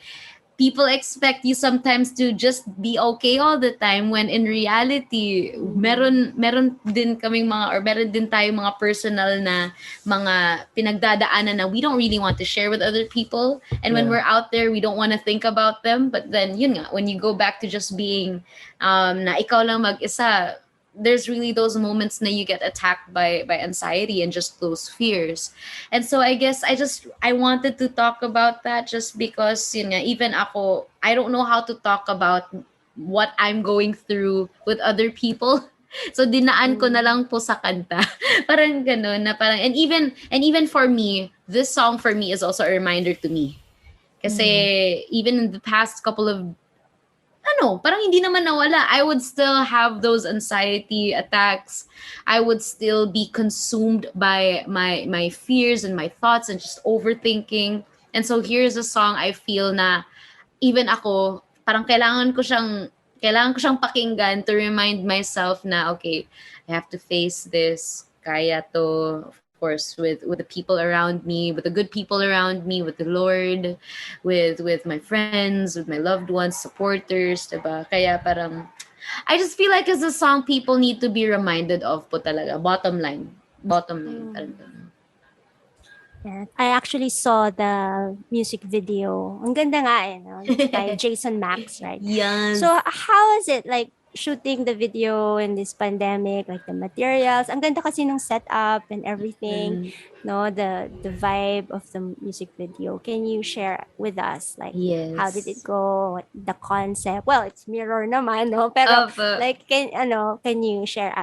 people expect you sometimes to just be okay all the time, when in reality meron din kaming meron din tayong mga personal na mga pinagdadaanan na we don't really want to share with other people, and when Yeah. we're out there we don't want to think about them. But then yun nga, when you go back to just being na ikaw lang mag-isa, there's really those moments na you get attacked by anxiety and just those fears. And so I guess I wanted to talk about that, just because yun nga, even ako, I don't know how to talk about what I'm going through with other people. So dinaan ko na lang po sa kanta. Parang ganun na parang, and even for me, this song for me is also a reminder to me. Kasi even in the past couple of parang hindi naman nawala. I would still have those anxiety attacks. I would still be consumed by my fears and my thoughts and just overthinking. And so here's a song I feel na even ako, parang kailangan ko siyang pakinggan to remind myself na, okay, I have to face this. Kaya to, of course, with the people around me, with the good people around me, with the Lord, with my friends, with my loved ones, supporters, diba? Kaya parang, I just feel like it's a song people need to be reminded of po talaga. Bottom line. Parang ganun. Yeah. I actually saw the music video. Ang ganda nga no? By Jason Max, right? Yes. So how is it like shooting the video in this pandemic, like the materials? Ang ganda kasi ng setup and everything, no? The vibe of the music video. Can you share with us like how did it go? What the concept? Well, it's mirror naman, no? Pero like can you share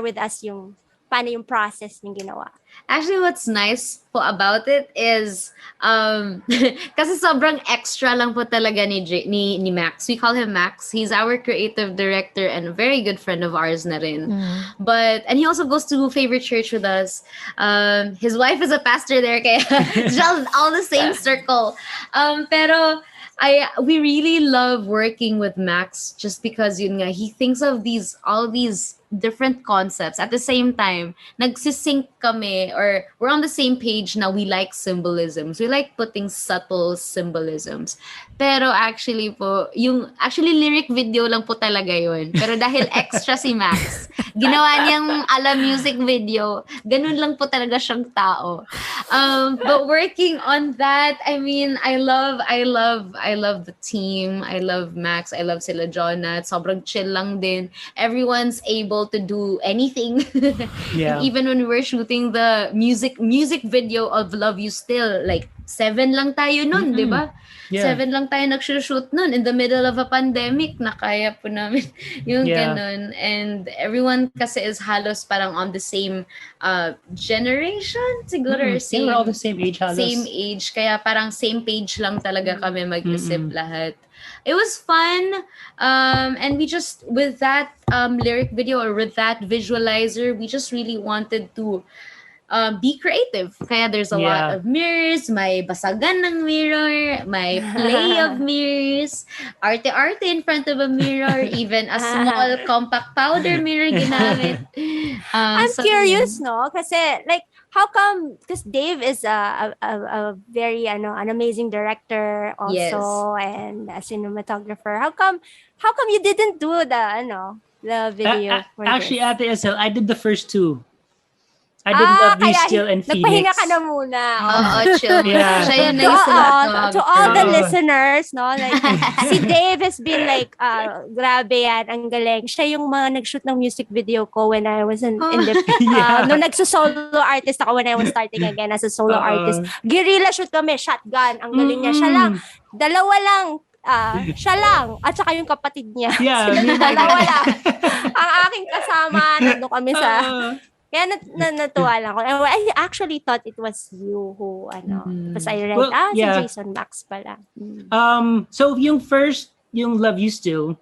with us yung paano yung process yung ginawa? Actually, what's nice po about it is, kasi sobrang extra lang po talaga ni Max. We call him Max. He's our creative director and a very good friend of ours na rin. And he also goes to favorite church with us. His wife is a pastor there, kaya just all the same circle. Pero we really love working with Max, just because yun nga, he thinks of all these different concepts at the same time. Nagsisync kami, or we're on the same page na we like symbolisms. We like putting subtle symbolisms. Pero actually po, actually lyric video lang po talaga yun. Pero dahil extra si Max, ginawa niyang ala music video. Ganun lang po talaga siyang tao. But working on that, I mean, I love the team. I love Max. I love sila Jonah. Sobrang chill lang din. Everyone's able able to do anything. And Yeah. even when we were shooting the music video of Love You Still, like 7 lang tayo nun, di Mm-mm. ba? Yeah. 7 lang tayo nag-shoot nun in the middle of a pandemic. Nakaya po namin yung Yeah. ganun. And everyone kasi is halos parang on the same generation, siguro, or Yeah, we're all the same same age, same halos. age. Kaya parang same page lang talaga kami mag-isip Mm-mm. lahat. It was fun. And we just, with that lyric video or with that visualizer, we just really wanted to be creative. Kaya there's a lot Yeah. of mirrors, may basagan ng mirror, may play of mirrors, arte-arte in front of a mirror, even a small compact powder mirror ginamit. I'm So, curious, no? Kasi, like, how come, because Dave is a very, an amazing director yes. also, and a cinematographer. How come you didn't do the video for Actually, this? Ate Acel, I did the first two. I did Love You Kaya Still and nagpahinga ka Phoenix. na muna. Chill. Yeah. Siya yung To, to all the Oo. listeners, no? Like, si Dave has been like, grabe yan, ang galing. Siya yung mga nag-shoot ng music video ko when I was in the, Yeah. nung nagso-solo artist ako when I was starting again as a solo artist. Guerrilla shoot kami, shotgun, ang galing niya. Siya lang, dalawa lang, siya lang, at saka yung kapatid niya. Yeah, Sila me and dalawa lang. Ang aking kasama, nandun kami sa, kaya natuwa lang ako. I actually thought it was you who, Tapos I read, Well, yeah. si Jason Max pala. So yung first, yung Love You Still,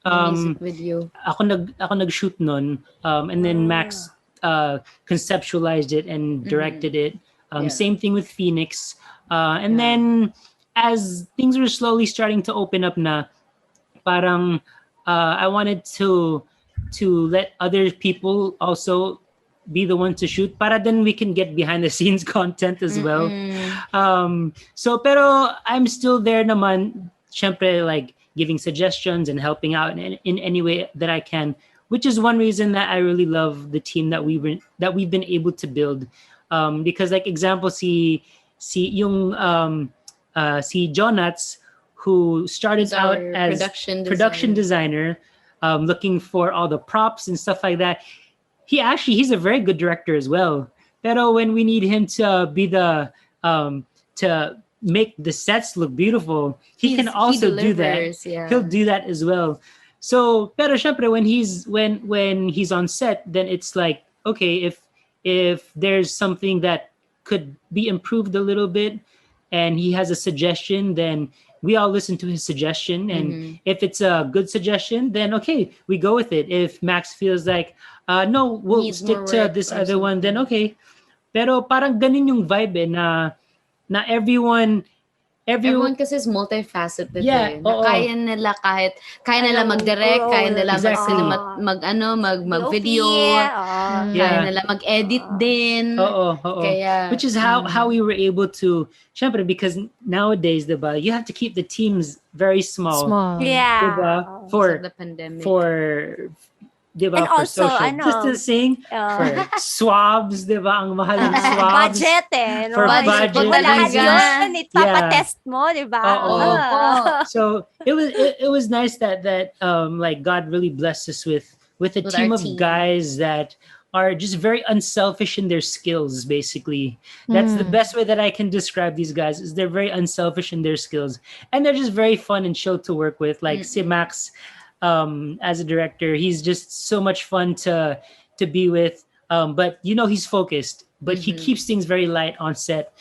music video. ako nag-shoot nun, and then Max conceptualized it and directed it. Yeah. Same thing with Phoenix. And then as things were slowly starting to open up na, parang I wanted to let other people also be the ones to shoot, para then we can get behind the scenes content as well. So pero I'm still there naman, syempre, like giving suggestions and helping out in any way that I can, which is one reason that I really love the team that we've been able to build. Because like example, si Jonats, who started out as production designer, looking for all the props and stuff like that. He's a very good director as well. Pero when we need him to be the to make the sets look beautiful, he can also do that. Yeah. He'll do that as well. So, pero syempre when he's on set, then it's like, okay, if there's something that could be improved a little bit and he has a suggestion, then we all listen to his suggestion. And if it's a good suggestion, then okay, we go with it. If Max feels like, no, we'll Needs stick more to work this or other one, then something. okay. Pero parang ganun yung vibe na everyone kasi is multifaceted. Yeah, Na oo. kaya nila kaya nila mag-direct, kaya nila Exactly. mag-video, kaya nila mag-edit din. Oo. Kaya, Which is how we were able to, syempre, because nowadays, diba, you have to keep the teams very small. Yeah. Diba? for the pandemic. Diba, And for also, social distancing, for swabs, diba, ang mahal ng swabs. Budget For budget Pag wala reasons. yun, ipapatest mo, di ba? Oo. So, So it was nice that like God really blessed us with a With team our of team. guys that are just very unselfish in their skills. Basically, that's the best way that I can describe these guys. Is they're very unselfish in their skills, and they're just very fun and chill to work with. Like si Max, as a director, he's just so much fun to be with. But he's focused, but he keeps things very light on set.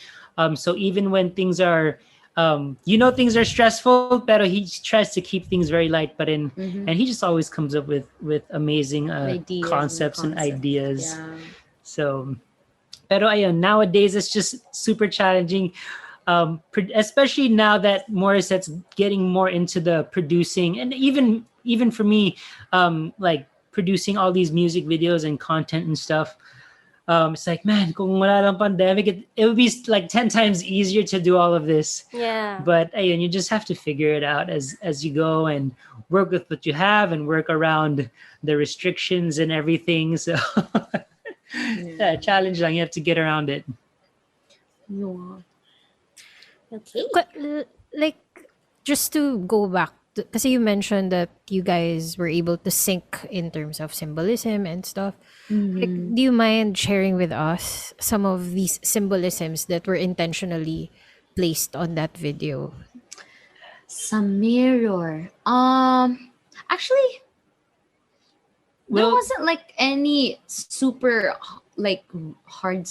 So even when things are things are stressful, pero he tries to keep things very light, and he just always comes up with amazing Ideas concepts and ideas. Yeah. So, pero ayun, nowadays it's just super challenging, especially now that Morissette's getting more into the producing, and even for me, like producing all these music videos and content and stuff. It's like, man, kung wala lang pandemic, it would be like 10 times easier to do all of this. Yeah. But ayun, you just have to figure it out as you go and work with what you have and work around the restrictions and everything. So challenge lang, you have to get around it. Okay. Like, just to go back because you mentioned that you guys were able to sync in terms of symbolism and stuff. Like, do you mind sharing with us some of these symbolisms that were intentionally placed on that video? Sa mirror. Actually, there Well, wasn't like any super like hard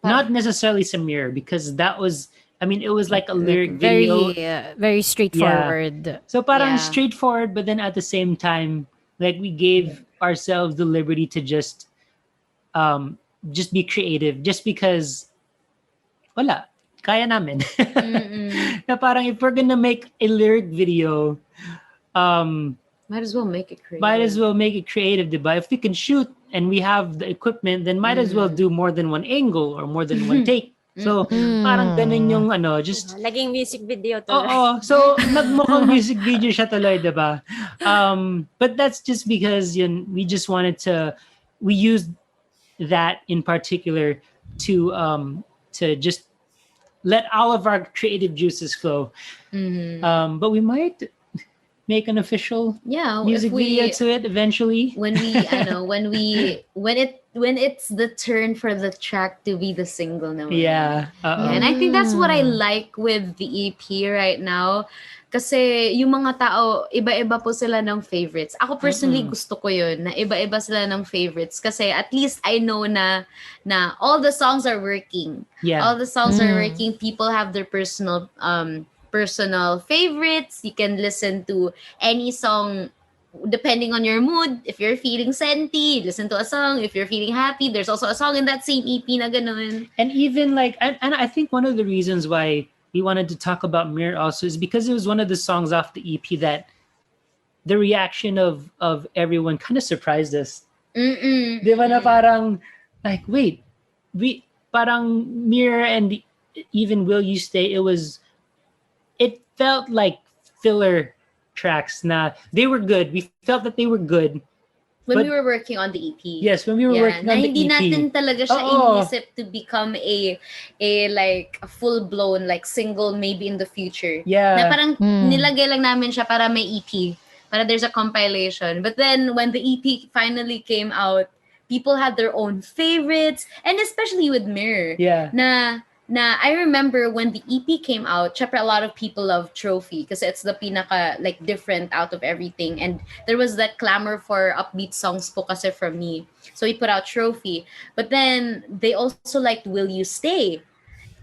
not necessarily Samir, because that was, I mean, it was like a Like, lyric video. very straightforward. So parang Yeah. straightforward, but then at the same time, like we gave ourselves the liberty to just be creative, just because wala, kaya namin. Na parang if we're gonna make a lyric video, Might as well make it creative. might as well make it creative, diba? If we can shoot and we have the equipment, then might as well do more than one angle or more than one take. So parang ganun yung just Laging music video tuloy. Oo. So, nagmukhang music video siya tuloy, diba? But that's just because we just wanted we used that in particular to just let all of our creative juices flow. But we might make an official music video to it eventually. When it's the turn for the track to be the single naman. Yeah. And I think that's what I like with the EP right now. Kasi yung mga tao, iba-iba po sila ng favorites. Ako personally gusto ko yun, na iba-iba sila ng favorites. Kasi at least I know na all the songs are working. Yeah. All the songs are working. People have their personal favorites. You can listen to any song depending on your mood. If you're feeling senti, listen to a song. If you're feeling happy, there's also a song in that same EP na ganun. And even like, and I think one of the reasons why we wanted to talk about Mirror also is because it was one of the songs off the EP that the reaction of everyone kind of surprised us. Di ba na parang, like, wait, parang Mirror and even Will You Stay, it felt like filler tracks na they were good. We felt that they were good. When But- we were working on the EP. Yes, when we were working na on the hindi EP. natin talaga siya Oo. inisip to become a like a full-blown like single maybe in the future. Yeah. Na parang nilagay lang namin siya para may EP. Para there's a compilation. But then when the EP finally came out, people had their own favorites. And especially with Mirror. Yeah. Na I remember when the EP came out, syempre a lot of people love Trophy kasi it's the pinaka like different out of everything, and there was that clamor for upbeat songs po kasi from me. So we put out Trophy. But then they also liked Will You Stay.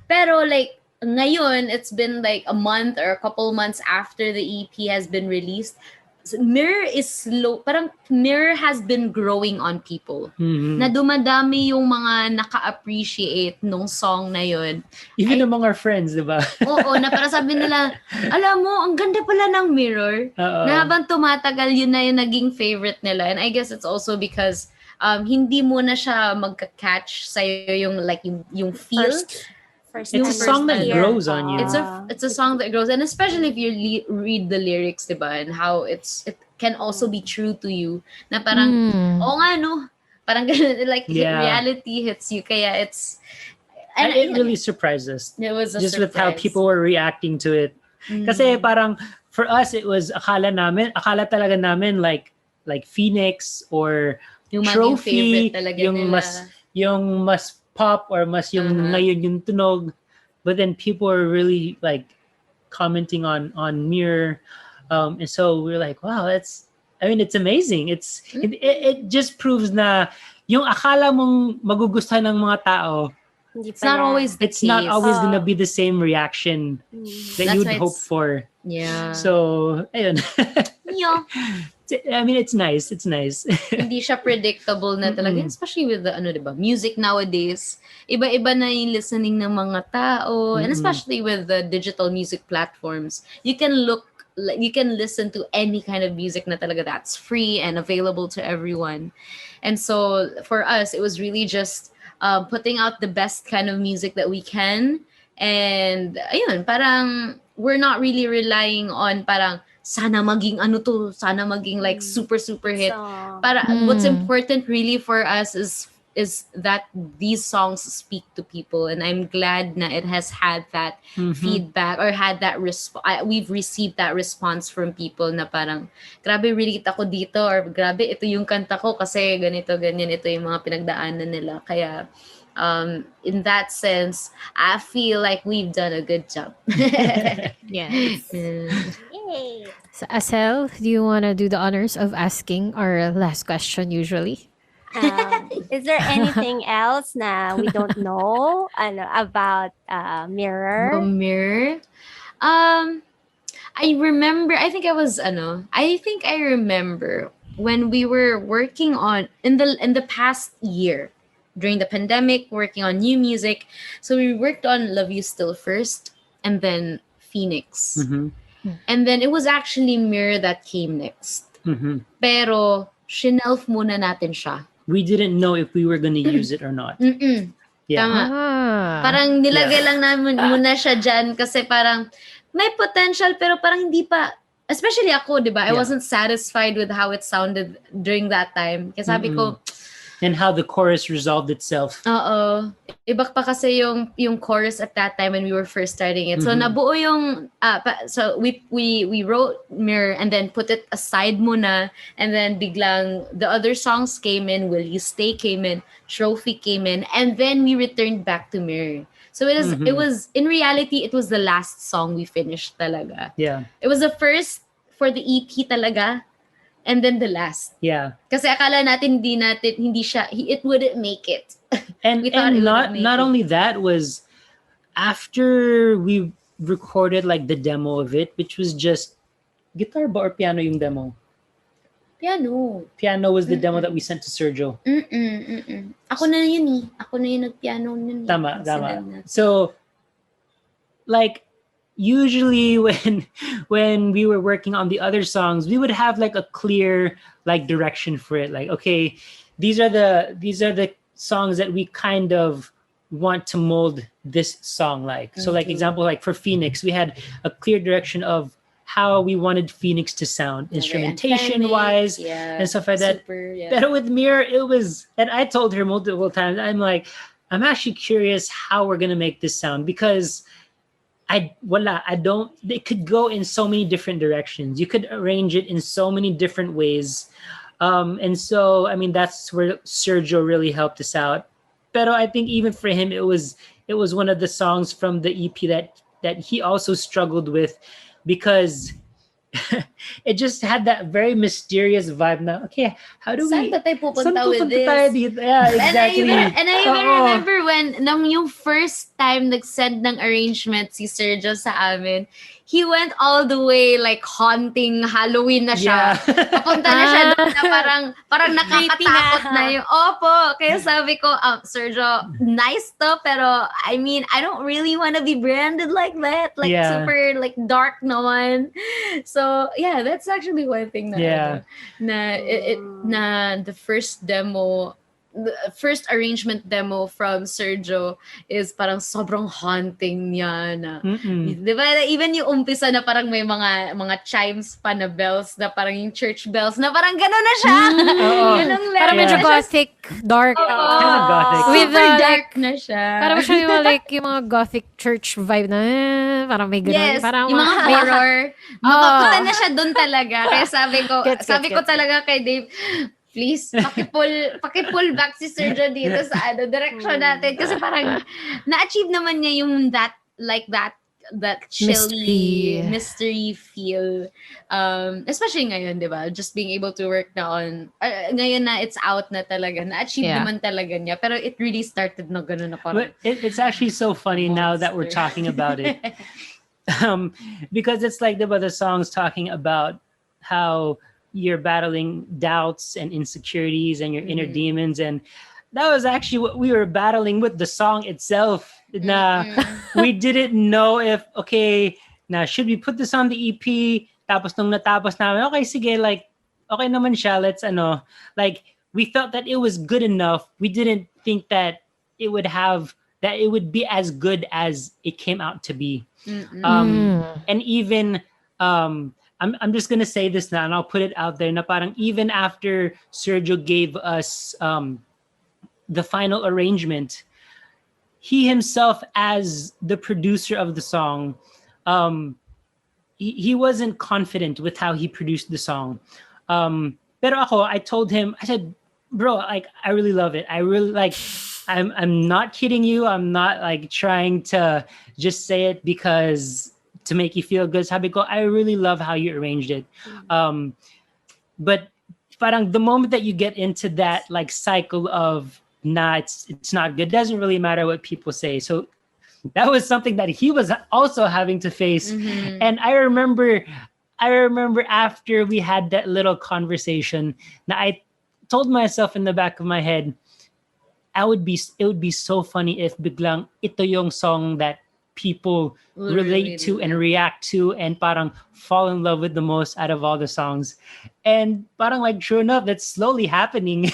Pero like ngayon, it's been like a month or a couple months after the EP has been released. Mirror is slow. Parang Mirror has been growing on people. Na dumadami yung mga naka-appreciate nung song na yun. Even among our friends, di ba? Oo, na para sabi nila, alam mo, ang ganda pala ng Mirror. Na habang tumatagal, yun na yung naging favorite nila. And I guess it's also because hindi mo na siya magka-catch sa'yo yung like yung feel. First It's a song that grows on you. It's a song that grows, and especially if you read the lyrics, diba, and how it can also be true to you. Na parang, oo nga no, parang ganun, like reality hits you. Kaya it's, and it really surprised us. It was a just surprise. with how people were reacting to it. Kasi parang for us it was akala talaga namin like Phoenix or yung Trophy, favorite talaga yung nila. yung mas pop or mas yung ngayon yung tunog, but then people are really like commenting on Mirror, and so we're like, wow, it's amazing. It just proves na yung akala mong magugustuhan ng mga tao, It's not always the it's not case. always gonna be the same reaction that That's you'd why hope for. Yeah. So ayun. Yeah. I mean, it's nice. It's nice. Hindi siya predictable na talaga, especially with the diba, music nowadays. Iba-iba na yung listening ng mga tao, and especially with the digital music platforms. You can listen to any kind of music na talaga that's free and available to everyone. And so for us, it was really just putting out the best kind of music that we can. And ayun, parang we're not really relying on parang sana maging sana maging like super hit. Para what's important really for us is is that these songs speak to people, and I'm glad na it has had that feedback or had that we've received that response from people na parang grabe relate ako dito, or grabe ito yung kanta ko kasi ganito ganyan, ito yung mga pinagdaanan nila. Kaya in that sense, I feel like we've done a good job. Yes. Yay. So, Acel, do you want to do the honors of asking our last question usually? Is there anything else na we don't know about Mirror? Mirror. I remember, I think I remember when we were working on in the past year during the pandemic, working on new music. So we worked on Love You Still first, and then Phoenix. And then it was actually Mirror that came next. Pero shelf muna natin siya. We didn't know if we were going to use it or not. Yeah. Tama. Parang nilagay lang namin muna siya dyan kasi parang may potential pero parang hindi pa, especially ako, di ba? I wasn't satisfied with how it sounded during that time. Kasi sabi ko, and how the chorus resolved itself. Iba pa kasi yung chorus at that time when we were first starting it. So nabuo yung so we wrote Mirror and then put it aside muna, and then biglang the other songs came in, Will You Stay came in, Trophy came in, and then we returned back to Mirror. So it was in reality it was the last song we finished talaga. Yeah. It was the first for the EP talaga. And then the last. Yeah. Kasi akala natin hindi siya, it wouldn't make it. And not only that, was after we recorded like the demo of it, which was just guitar ba or piano yung demo? Piano. Piano was the demo that we sent to Sergio. Ako na yun eh. Ako na yung nagpiano nun. Tama. So, like, usually when we were working on the other songs, we would have like a clear like direction for it. Like, okay, these are the songs that we kind of want to mold this song like. So like example, like for Phoenix, we had a clear direction of how we wanted Phoenix to sound, instrumentation wise and stuff like that. But with Mirror, it was, and I told her multiple times, I'm actually curious how we're gonna make this sound, because it could go in so many different directions. You could arrange it in so many different ways. And so, I mean, that's where Sergio really helped us out. But I think even for him, it was one of the songs from the EP that he also struggled with, because it just had that very mysterious vibe now. Okay, how do we... Saan pupunta with this? Yeah, exactly. And I even remember when yung first time nag-send ng arrangement si Sergio sa amin, he went all the way like haunting Halloween na siya. Papunta na siya doon na parang nakakatakot na yung opo. Kaya sabi ko, Sergio, nice to, pero I mean, I don't really want to be branded like that. Like super like dark naman. So yeah, that's actually one thing na the first demo, the first arrangement demo from Sergio is parang sobrang haunting niya na. Di ba? Even yung umpisa na parang may mga chimes pa na bells na parang yung church bells na parang gano'n na siya. Ganong level. Parang medyo gothic, dark. Kind of gothic. Super dark na siya. Parang siya yung like yung mga gothic church vibe na parang may gano'n. Yes, parang yung mga horror. Mapapunta na siya doon talaga. Kaya sabi ko talaga kay Dave, please, paki-pull back si Sergio dito sa direction natin. Kasi parang na-achieve naman niya yung that chilly mystery feel. Especially ngayon, di ba? Just being able to work na on, ngayon na it's out na talaga. Na-achieve naman talaga niya. Pero it really started na gano'n na parang. But it's actually so funny now that we're talking about it. Because it's like the songs talking about how you're battling doubts and insecurities and your inner demons, and that was actually what we were battling with the song itself. Na we didn't know if should we put this on the EP? Tapos nung natapos namin, okay, sige, like okay naman siya, let's like we felt that it was good enough. We didn't think that it would be as good as it came out to be. And even I'm just gonna say this now, and I'll put it out there. Na parang even after Sergio gave us the final arrangement, he himself as the producer of the song, um, he wasn't confident with how he produced the song. Pero ako, I told him, I said, bro, like I really love it. I really like. I'm not kidding you. I'm not like trying to just say it because to make you feel good. Sabi ko, I really love how you arranged it. But parang the moment that you get into that like cycle of nah, it's not good. Doesn't really matter what people say. So that was something that he was also having to face. And I remember after we had that little conversation, na I told myself in the back of my head, it would be so funny if biglang ito yung song that people relate to and react to and parang fall in love with the most out of all the songs. And parang like sure enough, that's slowly happening.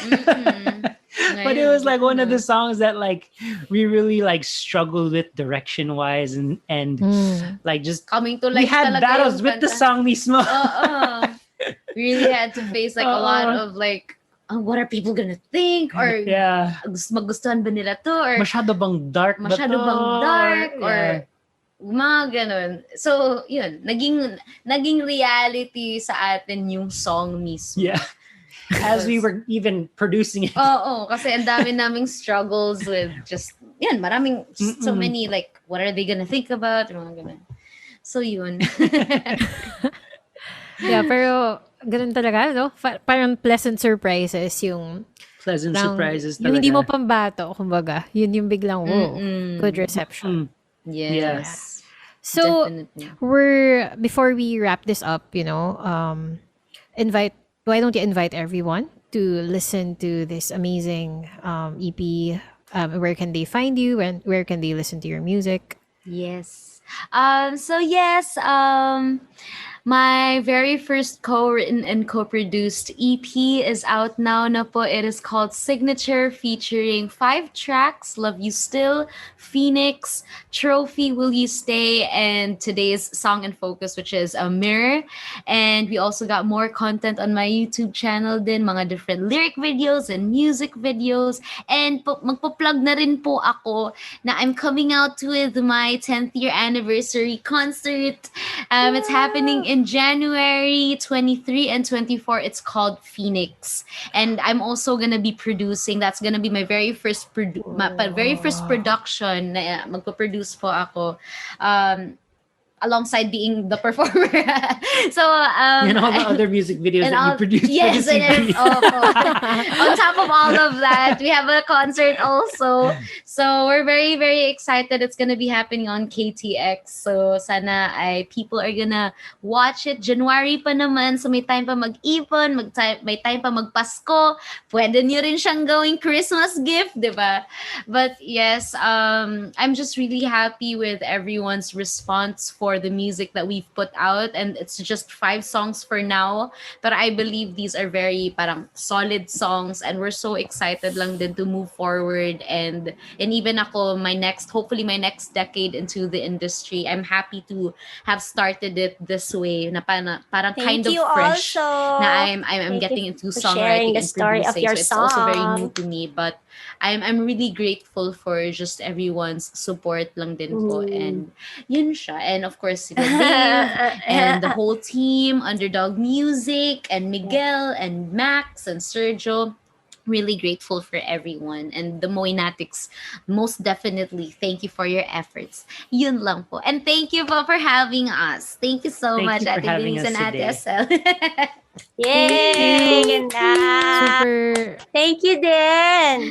But it was like one of the songs that like we really like struggled with direction wise and like just coming to we life had talaga battles yung with the kanta. song mismo. Really had to face like a lot of like, what are people gonna think? Or Yeah. magustuhan ba nila to? Or Masyado bang dark ba masyado to? bang dark? Yeah. Or mga ganun. So, yun, naging reality sa atin yung song mismo. Yeah. As we were even producing it. Oo, kasi ang dami naming struggles with just, yan, maraming, so many, like, what are they gonna think about? Mga ganun. So, yun. Yeah, pero ganun talaga, no? Parang pleasant surprises yung Pleasant surprises yung hindi mo talaga. pambato, kumbaga. Yun yung biglang, whoa, good reception. Yes. So, Definitely. before we wrap this up, why don't you invite everyone to listen to this amazing EP? Where can they find you and where can they listen to your music? Yes. So yes, my very first co-written and co-produced EP is out now na po. It is called Signature, featuring 5 tracks: Love You Still, Phoenix, Trophy, Will You Stay, and today's song and focus, which is a Mirror. And we also got more content on my YouTube channel din, mga different lyric videos and music videos. And magpo-plug na rin po ako na I'm coming out with my 10th year anniversary concert. It's happening in January 23 and 24. It's called Phoenix. And I'm also gonna be producing. That's gonna be my very first production na magpo-produce po ako. Alongside being the performer. So, and all the other music videos that you produced yes, for the CD. On top of all of that, we have a concert also. So we're very, very excited. It's gonna be happening on KTX. So sana people are gonna watch it. January pa naman, so may time pa mag-ipon, may time pa magpasko. Pwede nyo rin siyang gawing Christmas gift, di ba? But yes, I'm just really happy with everyone's response for the music that we've put out, and it's just 5 songs for now, but I believe these are very parang solid songs, and we're so excited lang din to move forward, and even ako, hopefully my next decade into the industry, I'm happy to have started it this way na parang kind of fresh also. na I'm getting into songwriting and producing, so it's also very new to me, but I'm really grateful for just everyone's support lang din po, and yun siya. And of course, Dave and the whole team, Underdog Music, and Miguel, and Max, and Sergio. Really grateful for everyone. And the Moinatics, most definitely, thank you for your efforts. Yun lang po. And thank you po for having us. Thank you so much, you for Ate having Denice us and Ate today. Acel. Yay! Ganda! Super. Thank you din!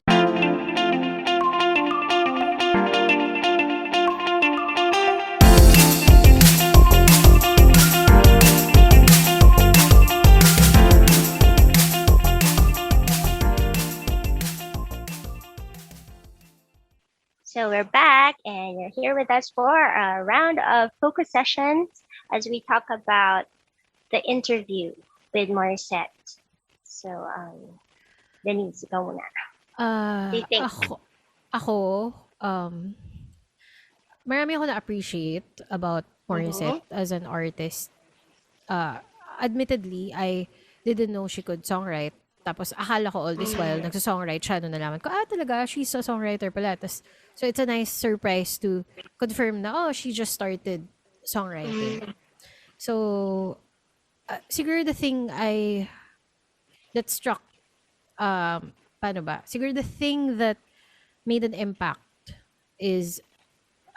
So we're back, and you're here with us for a round of focus sessions as we talk about the interview with Morissette. So, Denice, ikaw muna. Do you think? Ako, marami ako na-appreciate about Morissette as an artist. Admittedly, I didn't know she could songwrite Tapos akala ko all this while nagsa-songwrite siya, nung nalaman ko, talaga, she's a songwriter pala. So it's a nice surprise to confirm na, she just started songwriting. So, siguro the thing that struck, paano ba? Siguro the thing that made an impact is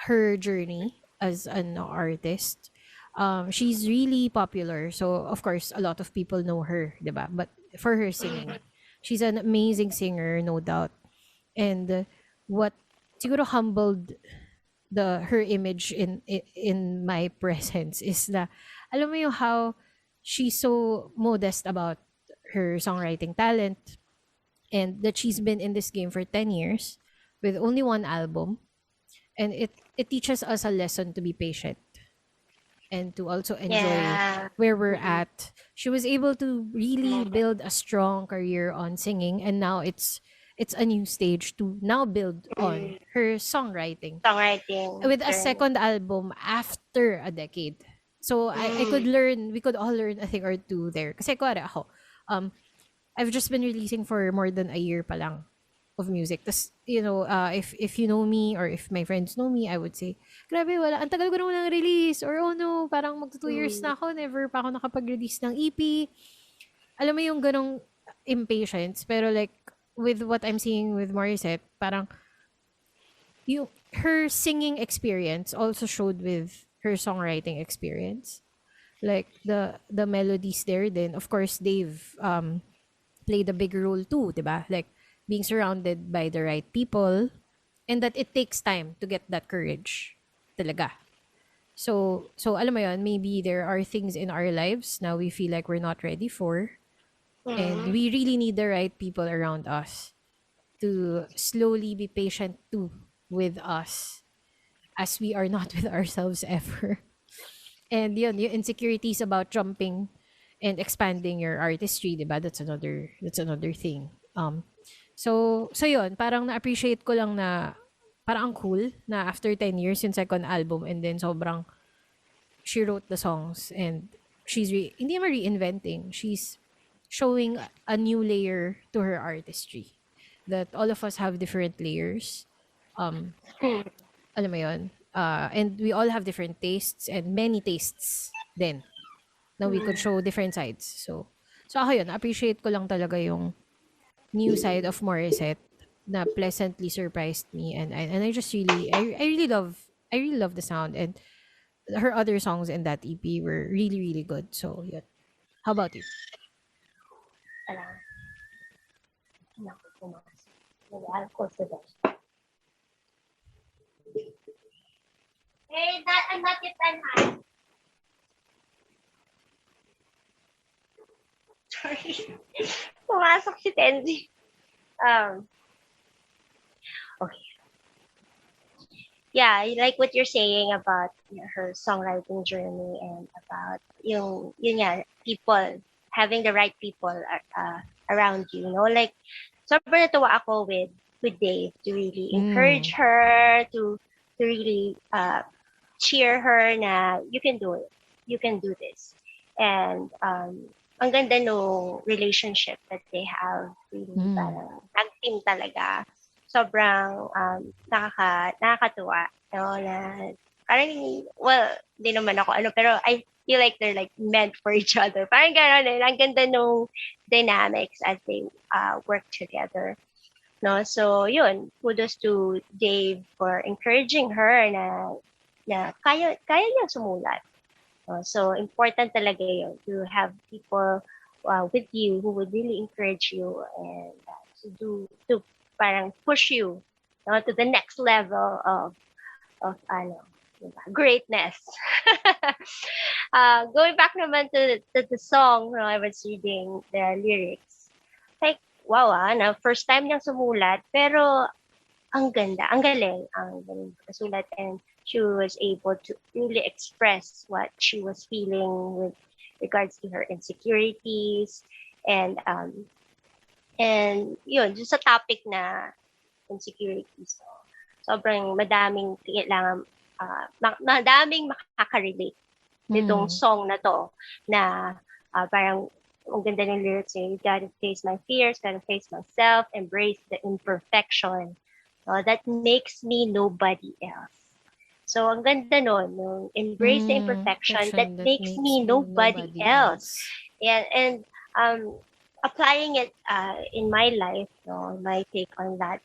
her journey as an artist. She's really popular, so of course a lot of people know her, diba? But for her singing, she's an amazing singer, no doubt. And what siguro humbled her image in my presence is na, alam mo yung how she's so modest about her songwriting talent, and that she's been in this game for 10 years with only one album, and it teaches us a lesson to be patient and to also enjoy where we're at. She was able to really build a strong career on singing, and now it's a new stage to now build on her songwriting with a second album after a decade. So we could all learn a thing or two there. Kasi kuwari ako, I've just been releasing for more than a year pa lang of music. Tas, if you know me or if my friends know me, I would say, grabe, ang tagal ko na walang release. Or, oh no, parang magto 2 years na ako, never pa ako nakapag-release ng EP. Alam mo yung ganong impatience. Pero like, with what I'm seeing with Morissette, parang, her singing experience also showed with her songwriting experience. Like, the melodies there then, of course, Dave, played a big role too, diba? Like, being surrounded by the right people, and that it takes time to get that courage talaga. So alam mo yun, maybe there are things in our lives now we feel like we're not ready for, and we really need the right people around us to slowly be patient too with us, as we are not with ourselves ever. And yun, yung insecurities about jumping and expanding your artistry, diba? That's another thing. So yun, parang na-appreciate ko lang na parang ang cool na after 10 years yung second album, and then sobrang she wrote the songs, and she's hindi naman reinventing, she's showing a new layer to her artistry, that all of us have different layers. Alam mo yun? And we all have different tastes, and many tastes then. Now we could show different sides. So ako yun, appreciate ko lang talaga yung new side of Morissette na pleasantly surprised me, and I just really I really love the sound, and her other songs in that EP were really really good. So yeah. How about you? Hey, I'm not yet done. Sorry. Pumasok si Tenzi. Okay. Yeah, I like what you're saying about her songwriting journey, and about yun nga, people, having the right people around you, like, sobrang natuwa ako with Dave to really encourage her, to really cheer her na you can do it, you can do this. And ang ganda no relationship that they have, really parang tag-team talaga. Sobrang nakakatuwa, na parang, well, di naman ako pero I feel like they're like meant for each other. Parang gano'n ang ganda nung dynamics as they work together. No, so yun, kudos to Dave for encouraging her na kaya niya sumulat. So important talaga yun, to have people with you who would really encourage you, and to parang push you to the next level of greatness. Going back naman to the song, I was reading the lyrics. Like, wow, na first time niyang sumulat, pero ang ganda, ang galing sulat, and she was able to really express what she was feeling with regards to her insecurities, and yun, just sa topic na insecurities. Sobrang madaming kailangan, madaming makaka-relate nitong song na to, na parang ang ganda ng lyrics eh, you gotta face my fears, gotta face myself, embrace the imperfection. That makes me nobody else. So, ang ganda nun, yung embrace the imperfection, that Perfection that makes makes me me nobody nobody else. else. And applying it in my life, my take on that,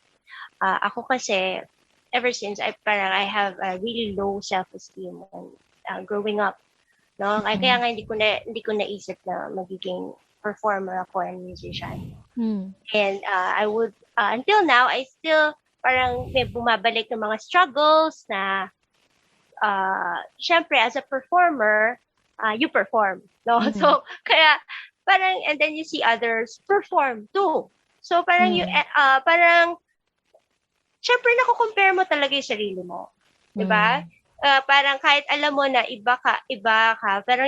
ako kasi, ever since I have a really low self-esteem and growing up, no? Kaya nga hindi ko naisip na magiging performer ako and musician. And I would until now I still parang may bumabalik ng mga struggles na syempre as a performer, you perform, no? So kaya parang and then you see others perform too. So parang you parang syempre nako-compare mo talaga yung sarili mo. 'Di ba? Parang kahit alam mo na iba ka, parang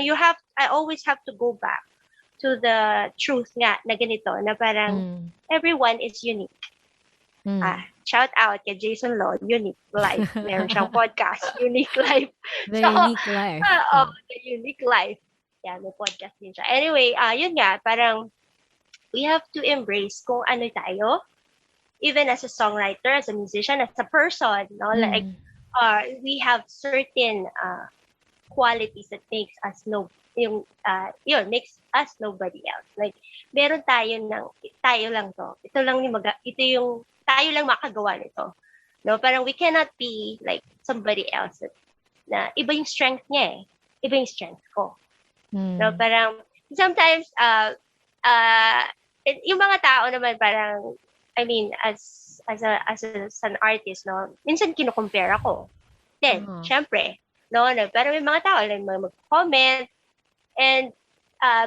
I always have to go back to the truth nga na ganito, na parang everyone is unique. Shout out kay Jason Law, Unique Life. Meron siyang podcast, Unique Life. The Unique Life. The Unique Life. Yeah, may podcast din siya. Anyway, yun nga, parang we have to embrace kung ano tayo, even as a songwriter, as a musician, as a person, no? Like, we have certain qualities that makes us makes us nobody else. Like, meron tayo lang to. Ito yung tayo lang makagawa nito. No, parang we cannot be like somebody else na iba yung strength niya eh. Iba yung strength ko. No, parang sometimes yung mga tao naman parang I mean as an artist, no, minsan kino-compare ako. Then, syempre, no, pero may mga tao lang mag-comment and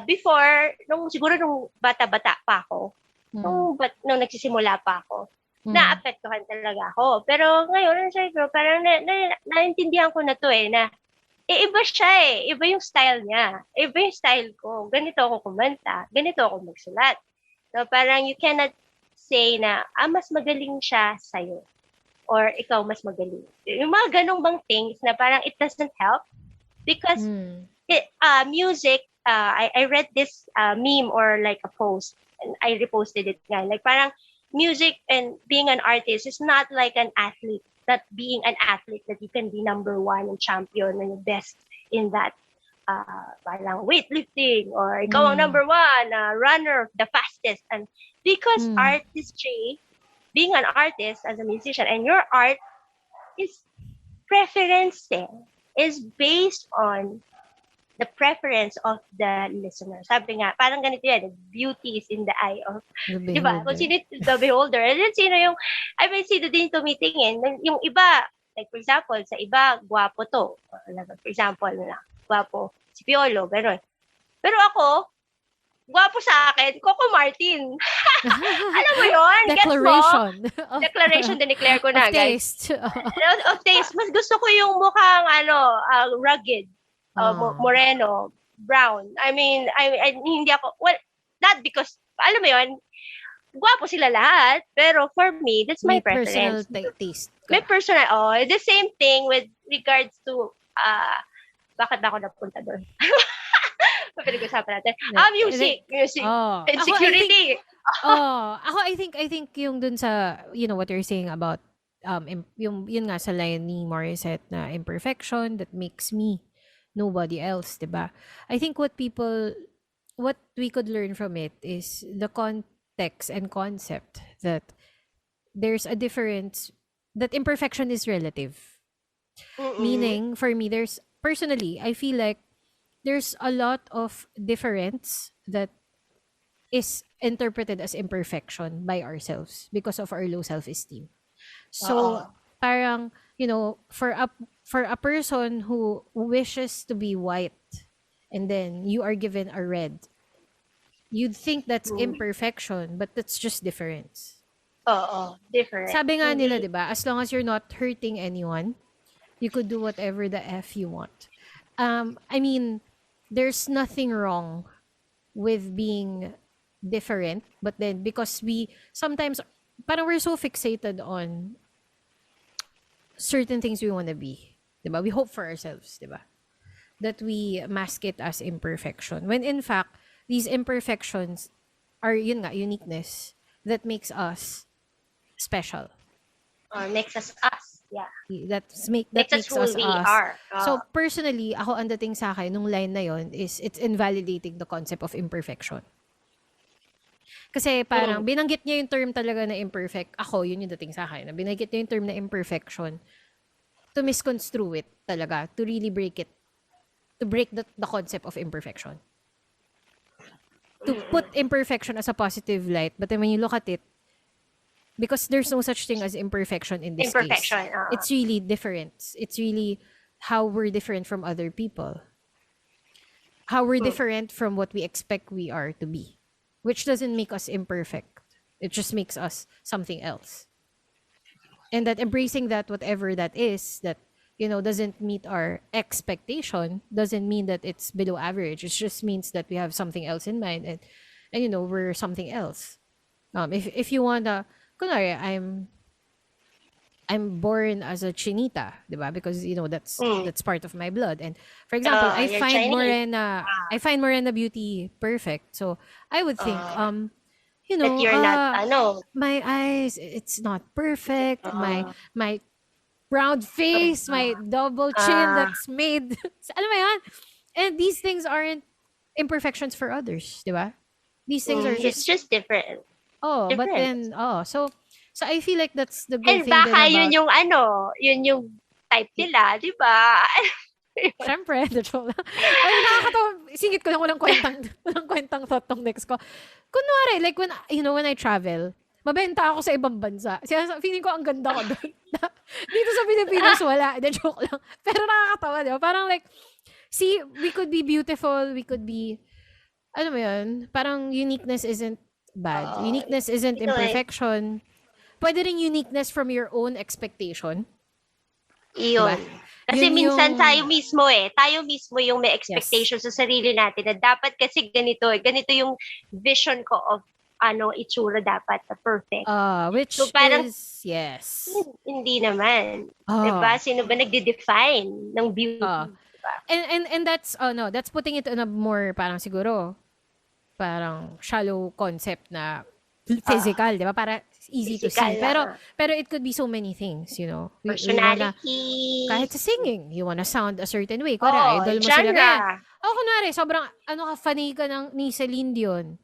before siguro nung bata-bata pa ako, nung nagsisimula pa ako, naapektuhan talaga ako. Pero ngayon, siguro, parang naintindihan ko na to na iba siya eh. Iba yung style niya. Iba yung style ko. Ganito ako kumanta. Ganito ako magsulat. So, parang you cannot say na, mas magaling siya sa'yo. Or ikaw mas magaling. Yung mga ganong bang things na parang it doesn't help. Because music, I read this meme or like a post and I reposted it nga. Like parang music and being an artist is not like an athlete. Not being an athlete that you can be number one and champion and best in that parang weightlifting or ikaw ang number one runner, the fastest. And because artistry, being an artist as a musician and your art is is based on the preference of the listener. Sabi nga, parang ganito yan, beauty is in the eye of, di ba? Kung sino the beholder, and then sino yung, sino din tumitingin, yung iba, like for example, sa iba, gwapo to. For example, gwapo, si Piolo, gano'n. Pero ako, gwapo sa akin, Coco Martin. Alam mo yun? Declaration. Declaration, dineclare ko na, of taste. Guys. Of taste. Mas gusto ko yung mukhang, rugged. Moreno, brown. I mean, hindi ako, well, not because, alam mo yun, gwapo sila lahat, pero for me, that's my preference. Personal taste. May personal, the same thing with regards to, bakit ba ako napunta doon? Pinag-usapan natin. Music. And security. I think yung dun sa, what you're saying about, yun nga sa line ni Morissette na imperfection that makes me nobody else, diba? I think what we could learn from it is the context and concept that there's a difference, that imperfection is relative. Meaning, for me, personally, I feel like there's a lot of difference that is interpreted as imperfection by ourselves because of our low self-esteem. So, parang, for a person who wishes to be white and then you are given a red, you'd think that's imperfection, but that's just difference. Different. Sabi nga nila, diba, as long as you're not hurting anyone, you could do whatever the F you want. I mean, there's nothing wrong with being different, but then because we sometimes, parang we're so fixated on certain things we want to be, diba? We hope for ourselves, diba? That we mask it as imperfection. When in fact, these imperfections are, yun nga, uniqueness that makes us special. Makes us us. Yeah. That Makes us makes who us we us. are. So personally, ako ang dating sa akin nung line na yon is it's invalidating the concept of imperfection. Kasi parang binanggit niya yung term talaga na imperfect. Ako, yun yung dating sa akin. Na binanggit niya yung term na imperfection to misconstrue it talaga, to really break it, to break the concept of imperfection. To put imperfection as a positive light, but then when you look at it, because there's no such thing as imperfection in this case. It's really different. It's really how we're different from other people. How we're different from what we expect we are to be. Which doesn't make us imperfect. It just makes us something else. And that embracing that, whatever that is, that, you know, doesn't meet our expectation, doesn't mean that it's below average. It just means that we have something else in mind. And you know, we're something else. If you wanna, kunwari, I'm born as a chinita, diba? Because, you know, that's part of my blood. And for example, I find Morena beauty perfect. So I would think, you know, that you're not, my eyes, it's not perfect. My round face, my double chin that's made. Alam mo yan? And these things aren't imperfections for others, diba? These things are it's just different. Oh, different. But then, so I feel like that's the good And thing din baka about... yun yung type nila, di ba? Siyempre, the joke lang. Ay, nakakatawa. Singit ko lang walang kwentang thought tong next ko. Kunwari, like when, you know, when I travel, mabenta ako sa ibang bansa. Feeling ko ang ganda ko doon. Dito sa Pilipinas, wala. The joke lang. Pero nakakatawa, di ba? Parang like, see, we could be beautiful, we could be, ano mo yun? Parang uniqueness isn't bad. Uniqueness isn't imperfection. Pwede rin uniqueness from your own expectation. Iyon. Diba? Kasi Yun minsan tayo mismo yung may expectation sa sarili natin na dapat kasi ganito yung vision ko of itsura dapat na perfect. Which so, parang, is, yes. Hindi naman. Diba? Sino ba nagde-define ng beauty? Diba? And that's, that's putting it in a more parang siguro, parang shallow concept na physical, di ba? Para easy to see. Pero it could be so many things, you know. Personality. Kahit sa singing, you wanna sound a certain way. Kunwari, idol mo sila kaya. Kunwari, sobrang, funny ka ni Celine Dion.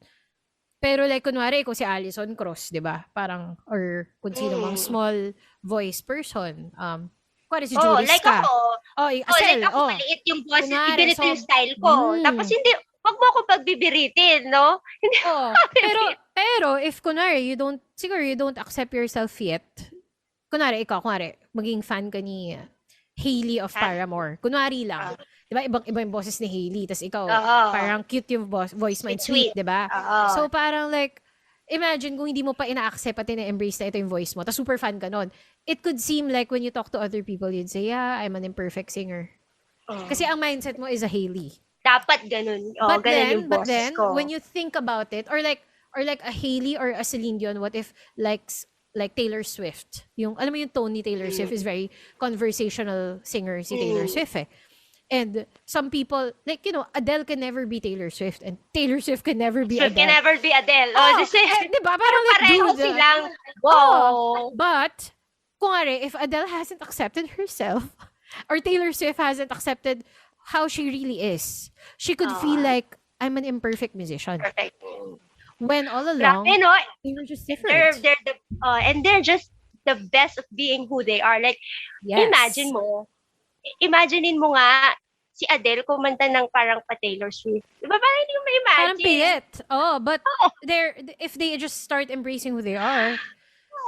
Pero like, kunwari, ikaw si Alison Cross, di ba? Parang, or kung sino mang small voice person. Kunwari si Juris like ka. Acel, like ako, maliit yung boses, ganito yung style ko. Tapos hindi, wag mo ako pagbibiritin, no? Pero if kunwari you don't accept yourself yet. Kunwari maging fan ka ni Hailey of Paramore. Kunwari lang. 'Di ba? Iba yung boses ni Hailey, tas ikaw parang cute yung voice mo, sweet, 'di ba? So parang like imagine kung hindi mo pa ina-accept at ina-embrace na ito yung voice mo, tas super fan ka nun. It could seem like when you talk to other people, you'd say, yeah, I'm an imperfect singer. Kasi ang mindset mo is a Hailey. Dapat ganun. Ganun yung boses ko. When you think about it, or like a Hailey or a Celine Dion, what if like Taylor Swift? Yung, alam mo yung tone ni Taylor Swift is very conversational singer si Taylor Swift eh. And some people, like, you know, Adele can never be Taylor Swift and Taylor Swift can never be Adele. Can never be Adele. Diba? Parang like, pareho silang, wow. But, kung if Adele hasn't accepted herself, or Taylor Swift hasn't accepted how she really is, she could feel like, I'm an imperfect musician. Perfect. When all along, they were just different. And they're just the best of being who they are. Like, imaginein mo nga, si Adele kumanta ng parang pa Taylor Swift. Diba? Parang hindi mo ma-imagine. Parang pilit. But if they just start embracing who they are,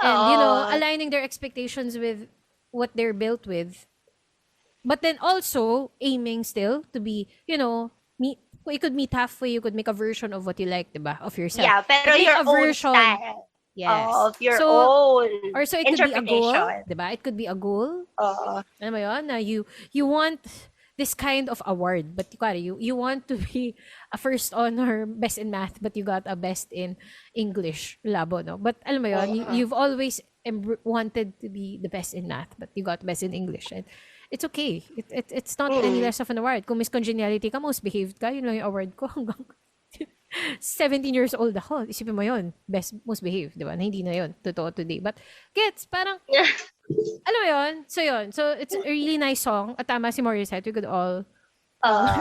and, you know, aligning their expectations with what they're built with, but then also aiming still to be, you know, you could meet halfway, you could make a version of what you like, diba? Of yourself. Yeah, pero your own style. Yes. Of your own or so it could be a goal, diba? It could be a goal. Alam mo yun? Na you want this kind of award, but you want to be a first honor, best in math, but you got a best in English, labo, no? But alam mo yun, you've always wanted to be the best in math, but you got best in English. And it's okay. It's not any less of an award. Kung Miss Congeniality ka, most behaved ka, yun lang yung award ko. 17 years old ako. Isipin mo yun. Best, most behaved, di ba? Na hindi na yun. Totoo today. But, gets, parang, alam mo yun? So, yun. So, it's a really nice song. At tama si Morissette. We could all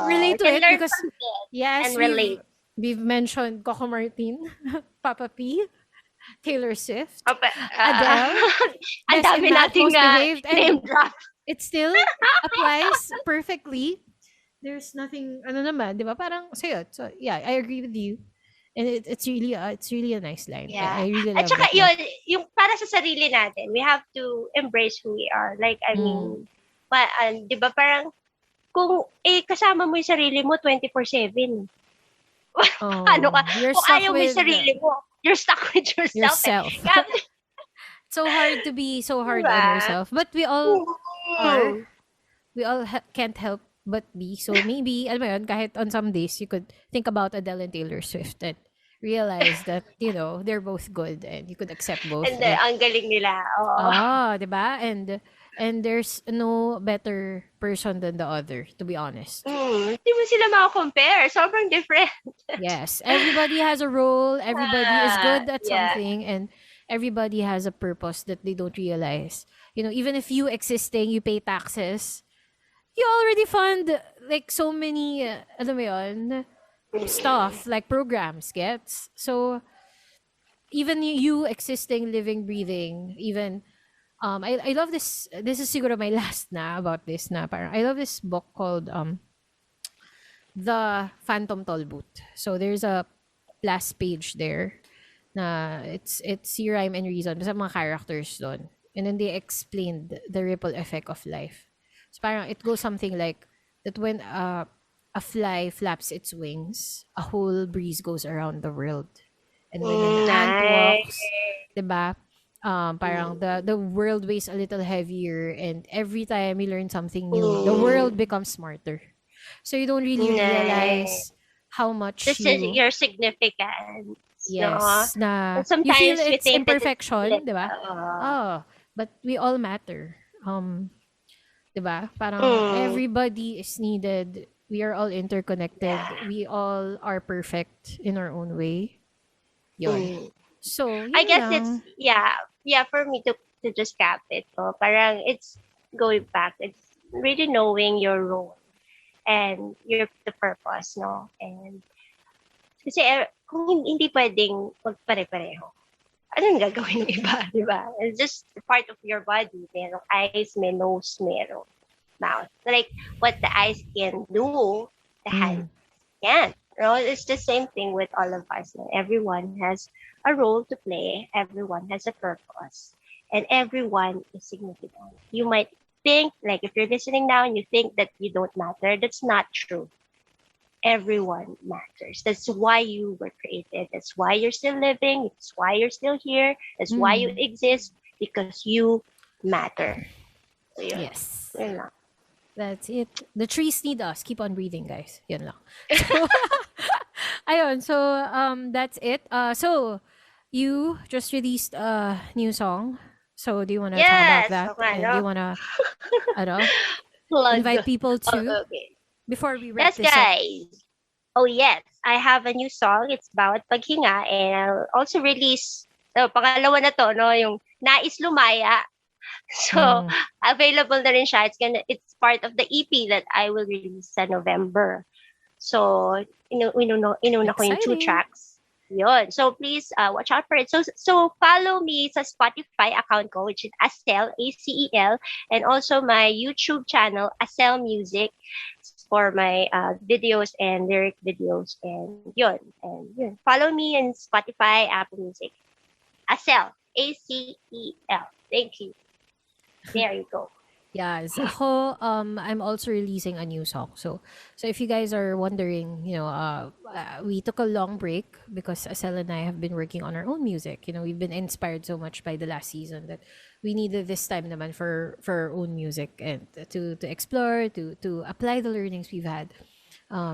relate to can it learn because, from it yes, and relate. we've mentioned Coco Martin, Papa P, Taylor Swift, Opa, Adele, ang Best dami in Math, nating Most Behaved, name and drop. it still applies perfectly. There's nothing, ano naman, di ba? Parang, so yun. So, yeah, I agree with you. And it's really a nice line. Yeah. I really At love saka that line. yun, yung para sa sarili natin, we have to embrace who we are. Like, I mean, di ba parang, kung kasama mo yung sarili mo 24/7. Oh, Ano ka? you're Kung stuck ayaw mo yung with sarili mo, you're stuck with yourself. yourself. Kaya, So hard to be so hard on diba? yourself. But we all are. We all can't help but be. So maybe, alam mo yun, kahit on some days, you could think about Adele and Taylor Swift and realize that, they're both good and you could accept both. And ang galing nila. Oo. Diba? And there's no better person than the other, to be honest. Hindi mo sila makakompare. Sobrang different. Yes. Everybody has a role. Everybody is good at Yeah. something. And everybody has a purpose that they don't realize. Even if you existing, you pay taxes, you already fund like so many, alam mo yun, stuff, like programs, gets? So, even you existing, living, breathing, even, I love this is siguro my last na about this na parang, I love this book called, The Phantom Tollbooth. So, there's a last page there na it's rhyme and reason sa mga characters doon. And then they explained the ripple effect of life. So parang it goes something like that when a fly flaps its wings, a whole breeze goes around the world. And when an ant walks, diba? Parang the world weighs a little heavier, and every time you learn something new, the world becomes smarter. So you don't really realize how much This is your significance. yes, No? na And sometimes you feel we it's think that imperfection, di ba? But we all matter. Di ba? Parang everybody is needed. We are all interconnected. We all are perfect in our own way. Yun. So, I yun guess lang. it's, yeah, for me to just cap it. Parang it's going back. It's really knowing your role and the purpose, no? And kasi kung hindi pwedeng magpare-pareho, anong gagawin ng iba, di ba? It's just part of your body. Merong eyes, may nose, merong mouth. Like, what the eyes can do, the hand can't. No, it's the same thing with all of us. No? Everyone has a role to play. Everyone has a purpose. And everyone is significant. You might think, like if you're listening now and you think that you don't matter, that's not true. Everyone matters. That's why you were created. That's why you're still living. That's why you're still here. That's why you exist, because you matter. So, Yes. Yun lang. That's it. The trees need us. Keep on breathing, guys. Yun lang. So, ayun. So, that's it. So, you just released a new song. So, do you want to talk about that? And do you want to invite people to before we wrap Yes, this up? guys. Oh, yes. I have a new song. It's Bawat Paghinga. And I'll also release, pangalawa na to, no? Yung Nais Lumaya. So, available na rin siya. It's part of the EP that I will release sa November. So, inuna ko yung 2 tracks. Yun. So, please watch out for it. So follow me sa Spotify account ko, which is Acel, Acel, and also my YouTube channel, Acel Music, for my videos and lyric videos. And yun. Follow me in Spotify, Apple Music. Acel, Acel. Thank you. There you go. Yes. Ako, I'm also releasing a new song. So if you guys are wondering, we took a long break because Acel and I have been working on our own music. We've been inspired so much by the last season that we needed this time naman for our own music and to explore, to apply the learnings we've had.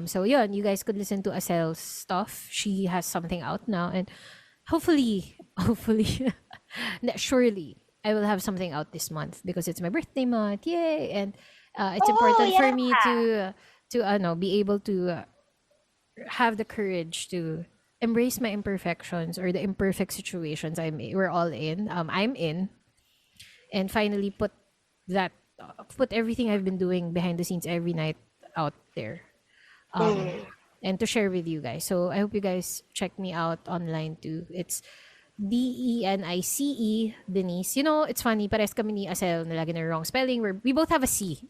So yun, you guys could listen to Acel's stuff. She has something out now, and hopefully, surely I will have something out this month because it's my birthday month. Yay! And it's important for me to be able to have the courage to embrace my imperfections or the imperfect situations we're all in. I'm in, and finally that put everything I've been doing behind the scenes every night out there, and to share with you guys. So I hope you guys check me out online too. It's Denice, Denise. You know, it's funny. Pares kami ni Acel na lagi na wrong spelling. We both have a C.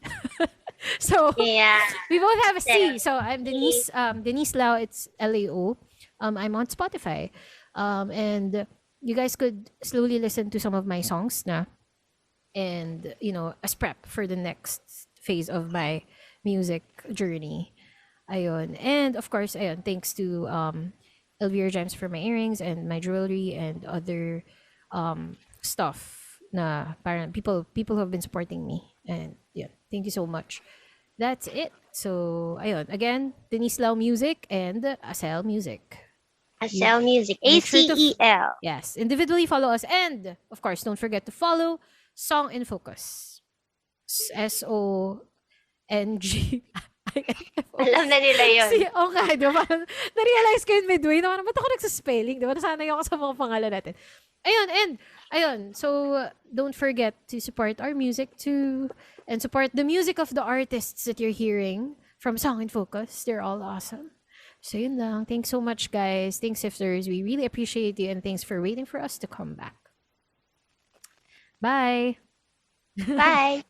So Yeah. we both have a C. Acel. So I'm Denise. Denise Lau. It's Lao. I'm on Spotify. And you guys could slowly listen to some of my songs na, and as prep for the next phase of my music journey. Ayun. And of course, ayun, thanks to Elvira Gems for my earrings and my jewelry and other stuff na parang people who have been supporting me. And yeah, thank you so much. That's it. So, ayun. Again, Denise Lau Music and Acel Music. Acel Music. Make sure to ACEL. Yes, individually follow us. And, of course, don't forget to follow Song in Focus. SONG. Alam na nila yun. Okay, di ba? Parang na-realize ko yun midway na parang, ba't ako nagsaspelling? Di ba? Nasanay ako sa mga pangalan natin. Ayun. So, don't forget to support our music too. And support the music of the artists that you're hearing from Song in Focus. They're all awesome. So, yun lang. Thanks so much, guys. Thanks, Sifters. We really appreciate you. And thanks for waiting for us to come back. Bye. Bye.